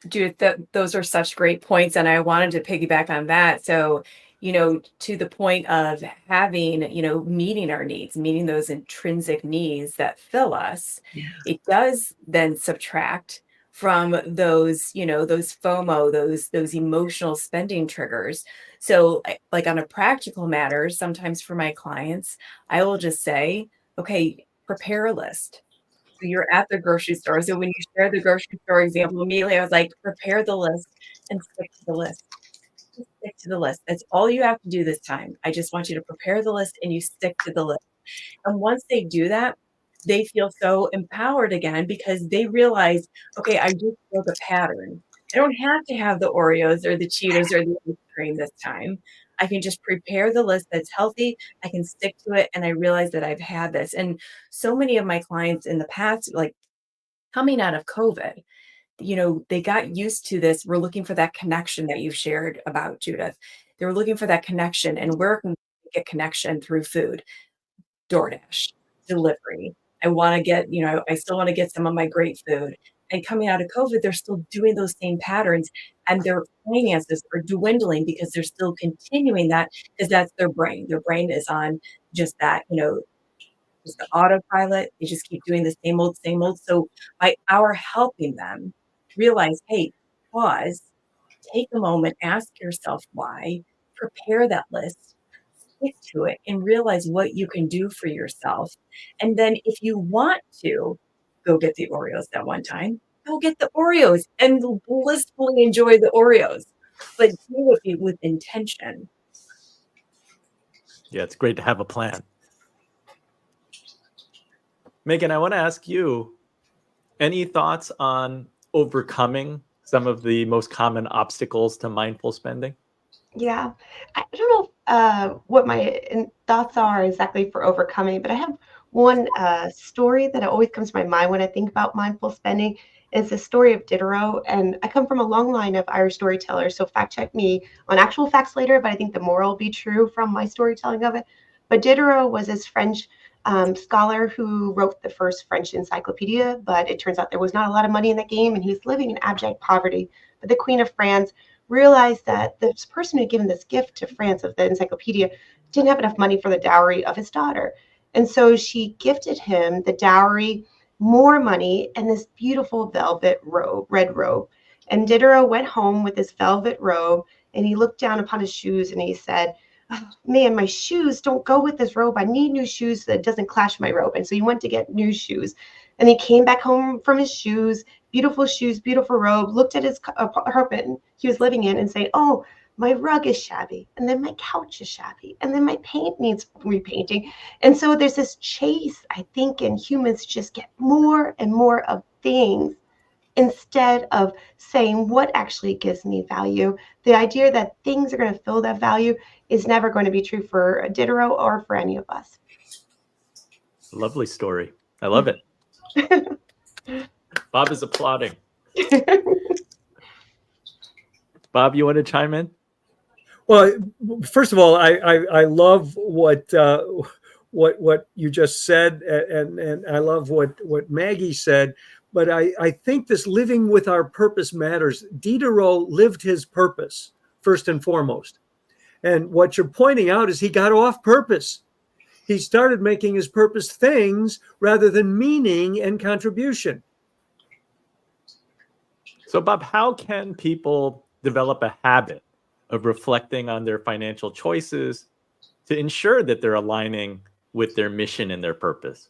Judith, those are such great points. And I wanted to piggyback on that. So, to the point of having, meeting our needs, meeting those intrinsic needs that fill us, it does then subtract from those, those FOMO, those emotional spending triggers. So like on a practical matter, sometimes for my clients, I will just say, okay, prepare a list. So you're at the grocery store. So when you share the grocery store example, immediately I was like, prepare the list and stick to the list. Just stick to the list. That's all you have to do this time. I just want you to prepare the list and you stick to the list. And once they do that, they feel so empowered again because they realize, okay, I just broke a pattern. I don't have to have the Oreos or the Cheetos or the ice cream this time. I can just prepare the list that's healthy. I can stick to it. And I realize that I've had this. And so many of my clients in the past, like coming out of COVID, they got used to this. We're looking for that connection that you shared about, Judith. They were looking for that connection. And where can we get connection? Through food, DoorDash, delivery. I want to get, I still want to get some of my great food. And coming out of COVID, they're still doing those same patterns and their finances are dwindling because they're still continuing that because that's their brain. Their brain is on just that, just the autopilot. They just keep doing the same old, same old. So by our helping them realize, hey, pause, take a moment, ask yourself why, prepare that list, stick to it, and realize what you can do for yourself. And then if you want to go get the Oreos that one time, go get the Oreos and blissfully enjoy the Oreos, but do it with intention. Yeah, it's great to have a plan. Megan, I want to ask you, any thoughts on overcoming some of the most common obstacles to mindful spending? Yeah, I don't know what my thoughts are exactly for overcoming, but I have one story that always comes to my mind when I think about mindful spending. It's the story of Diderot, and I come from a long line of Irish storytellers, so fact check me on actual facts later, but I think the moral will be true from my storytelling of it. But Diderot was this French scholar who wrote the first French encyclopedia, but it turns out there was not a lot of money in the game, and he's living in abject poverty. But the Queen of France realized that this person who had given this gift to France of the encyclopedia didn't have enough money for the dowry of his daughter. And so she gifted him the dowry, more money, and this beautiful velvet robe, red robe. And Diderot went home with this velvet robe, and he looked down upon his shoes and he said, "Oh, man, my shoes don't go with this robe. I need new shoes so that it doesn't clash my robe." And so he went to get new shoes. And he came back home from his shoes, beautiful robe, looked at his apartment he was living in and saying, "Oh, my rug is shabby, and then my couch is shabby, and then my paint needs repainting." And so there's this chase, I think, in humans just get more and more of things instead of saying what actually gives me value. The idea that things are going to fill that value is never going to be true for Diderot or for any of us. Lovely story. I love it. Bob is applauding. Bob, you want to chime in? Well, first of all, I love what you just said, and I love what Maggie said. But I think this living with our purpose matters. Diderot lived his purpose first and foremost. And what you're pointing out is he got off purpose. He started making his purpose things rather than meaning and contribution. So, Bob, how can people develop a habit of reflecting on their financial choices to ensure that they're aligning with their mission and their purpose?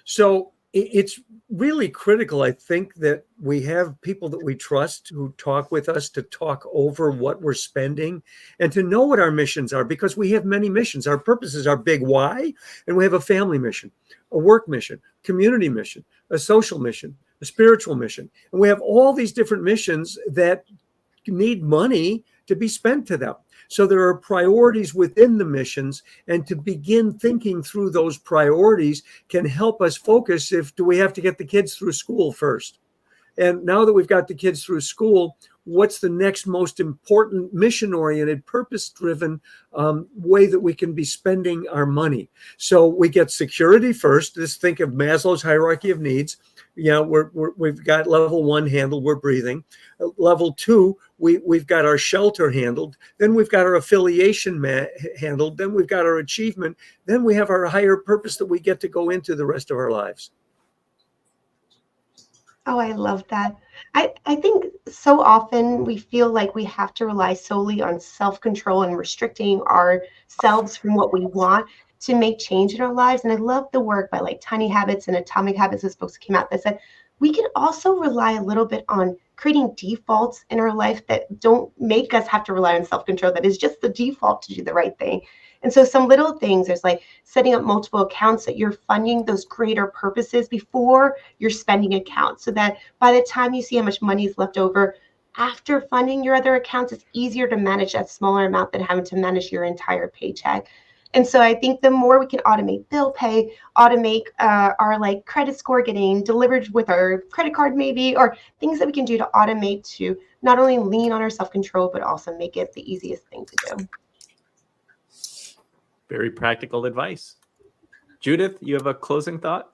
So it's really critical, I think, that we have people that we trust who talk with us to talk over what we're spending and to know what our missions are, because we have many missions. Our purpose is our big why, and we have a family mission, a work mission, community mission, a social mission, a spiritual mission. And we have all these different missions that need money to be spent to them. So there are priorities within the missions, and to begin thinking through those priorities can help us focus. Do we have to get the kids through school first? And now that we've got the kids through school, what's the next most important mission-oriented, purpose-driven way that we can be spending our money? So we get security first. Just think of Maslow's hierarchy of needs. We've got level 1 handled, we're breathing. Level 2, we've got our shelter handled. Then we've got our affiliation handled. Then we've got our achievement. Then we have our higher purpose that we get to go into the rest of our lives. Oh, I love that. I think so often we feel like we have to rely solely on self-control and restricting ourselves from what we want to make change in our lives. And I love the work by like Tiny Habits and Atomic Habits, those folks came out that said we can also rely a little bit on creating defaults in our life that don't make us have to rely on self-control. That is just the default to do the right thing. And so some little things, there's like setting up multiple accounts that you're funding those greater purposes before your spending account, so that by the time you see how much money is left over after funding your other accounts, it's easier to manage that smaller amount than having to manage your entire paycheck. And so I think the more we can automate bill pay, automate our like credit score getting delivered with our credit card maybe, or things that we can do to automate to not only lean on our self-control, but also make it the easiest thing to do. Very practical advice. Judith, you have a closing thought?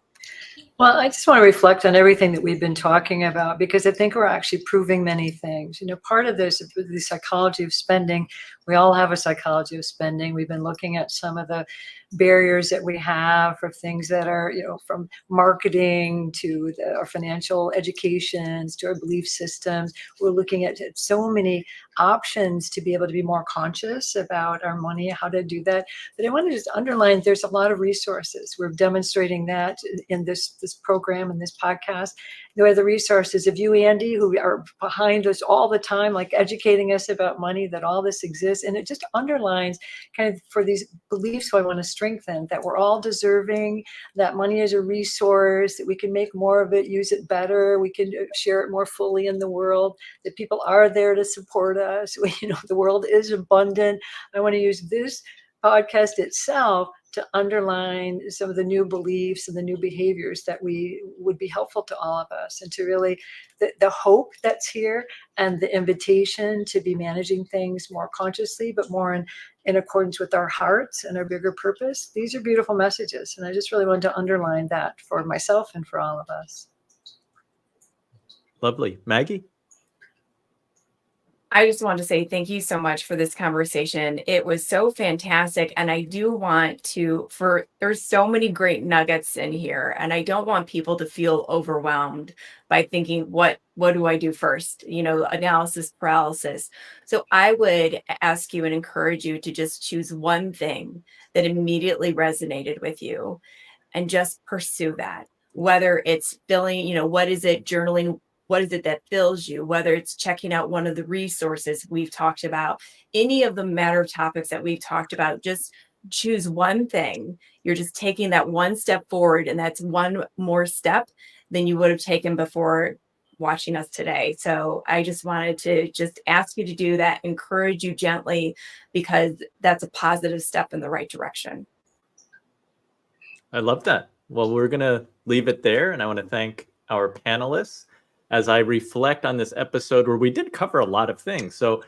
Well, I just want to reflect on everything that we've been talking about, because I think we're actually proving many things. Part of this, the psychology of spending, we all have a psychology of spending. We've been looking at some of the barriers that we have for things that are, from marketing to our financial educations to our belief systems. We're looking at so many options to be able to be more conscious about our money, how to do that. But I want to just underline, there's a lot of resources. We're demonstrating that in this program and this podcast. There are the resources of you, Andy, who are behind us all the time, like educating us about money, that all this exists. And it just underlines kind of for these beliefs I want to strengthen, that we're all deserving, that money is a resource, that we can make more of it, use it better, we can share it more fully in the world, that people are there to support us. The world is abundant. I want to use this podcast itself to underline some of the new beliefs and the new behaviors that would be helpful to all of us, and to really the hope that's here and the invitation to be managing things more consciously, but more in in accordance with our hearts and our bigger purpose. These are beautiful messages. And I just really wanted to underline that for myself and for all of us. Lovely. Maggie? I just want to say thank you so much for this conversation. It was so fantastic. And I do want to, there's so many great nuggets in here. And I don't want people to feel overwhelmed by thinking, what do I do first? Analysis paralysis. So I would ask you and encourage you to just choose one thing that immediately resonated with you and just pursue that. Whether it's filling, what is it, journaling, what is it that fills you? Whether it's checking out one of the resources we've talked about, any of the matter topics that we've talked about, just choose one thing. You're just taking that one step forward, and that's one more step than you would have taken before watching us today. So I just wanted to just ask you to do that, encourage you gently, because that's a positive step in the right direction. I love that. Well, we're going to leave it there, and I want to thank our panelists as I reflect on this episode where we did cover a lot of things. So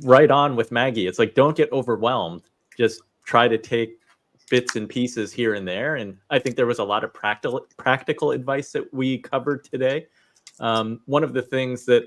right on with Maggie, it's like, don't get overwhelmed. Just try to take bits and pieces here and there. And I think there was a lot of practical advice that we covered today. One of the things that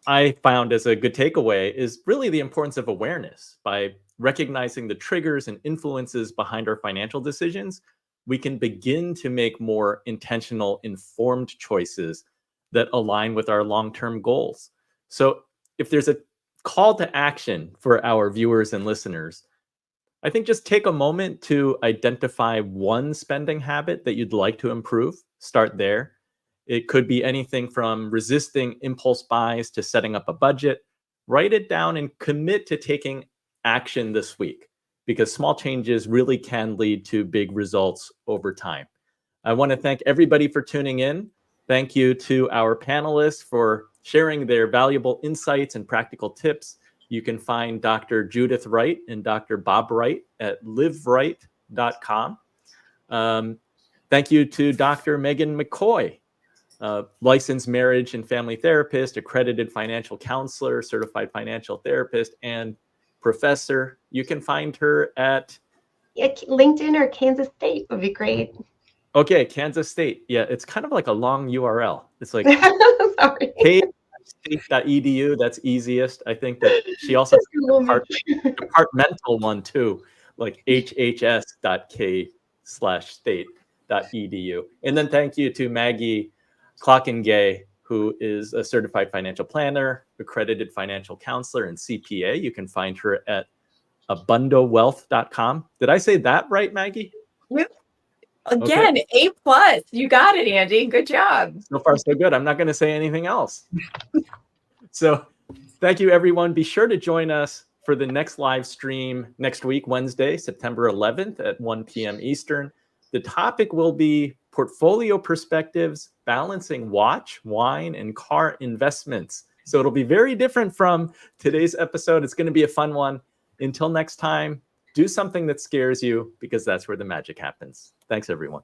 I found as a good takeaway is really the importance of awareness. By recognizing the triggers and influences behind our financial decisions, we can begin to make more intentional, informed choices that align with our long-term goals. So if there's a call to action for our viewers and listeners, I think just take a moment to identify one spending habit that you'd like to improve. Start there. It could be anything from resisting impulse buys to setting up a budget. Write it down and commit to taking action this week, because small changes really can lead to big results over time. I want to thank everybody for tuning in. Thank you to our panelists for sharing their valuable insights and practical tips. You can find Dr. Judith Wright and Dr. Bob Wright at livewright.com. Thank you to Dr. Megan McCoy, licensed marriage and family therapist, accredited financial counselor, certified financial therapist, and professor. You can find her at LinkedIn or Kansas State would be great. Okay, Kansas State. Yeah, it's kind of like a long URL. It's like Sorry. kstate.edu. That's easiest. I think that she also has a departmental one too, like hhs.k/state.edu. And then thank you to Maggie Klokkenga, who is a certified financial planner, accredited financial counselor, and CPA. You can find her at abundowealth.com. Did I say that right, Maggie? Again, okay. A+. You got it, Andy. Good job. So far, so good. I'm not going to say anything else. So thank you, everyone. Be sure to join us for the next live stream next week, Wednesday, September 11th at 1 p.m. Eastern. The topic will be portfolio perspectives, balancing watch, wine, and car investments. So it'll be very different from today's episode. It's going to be a fun one. Until next time, do something that scares you, because that's where the magic happens. Thanks, everyone.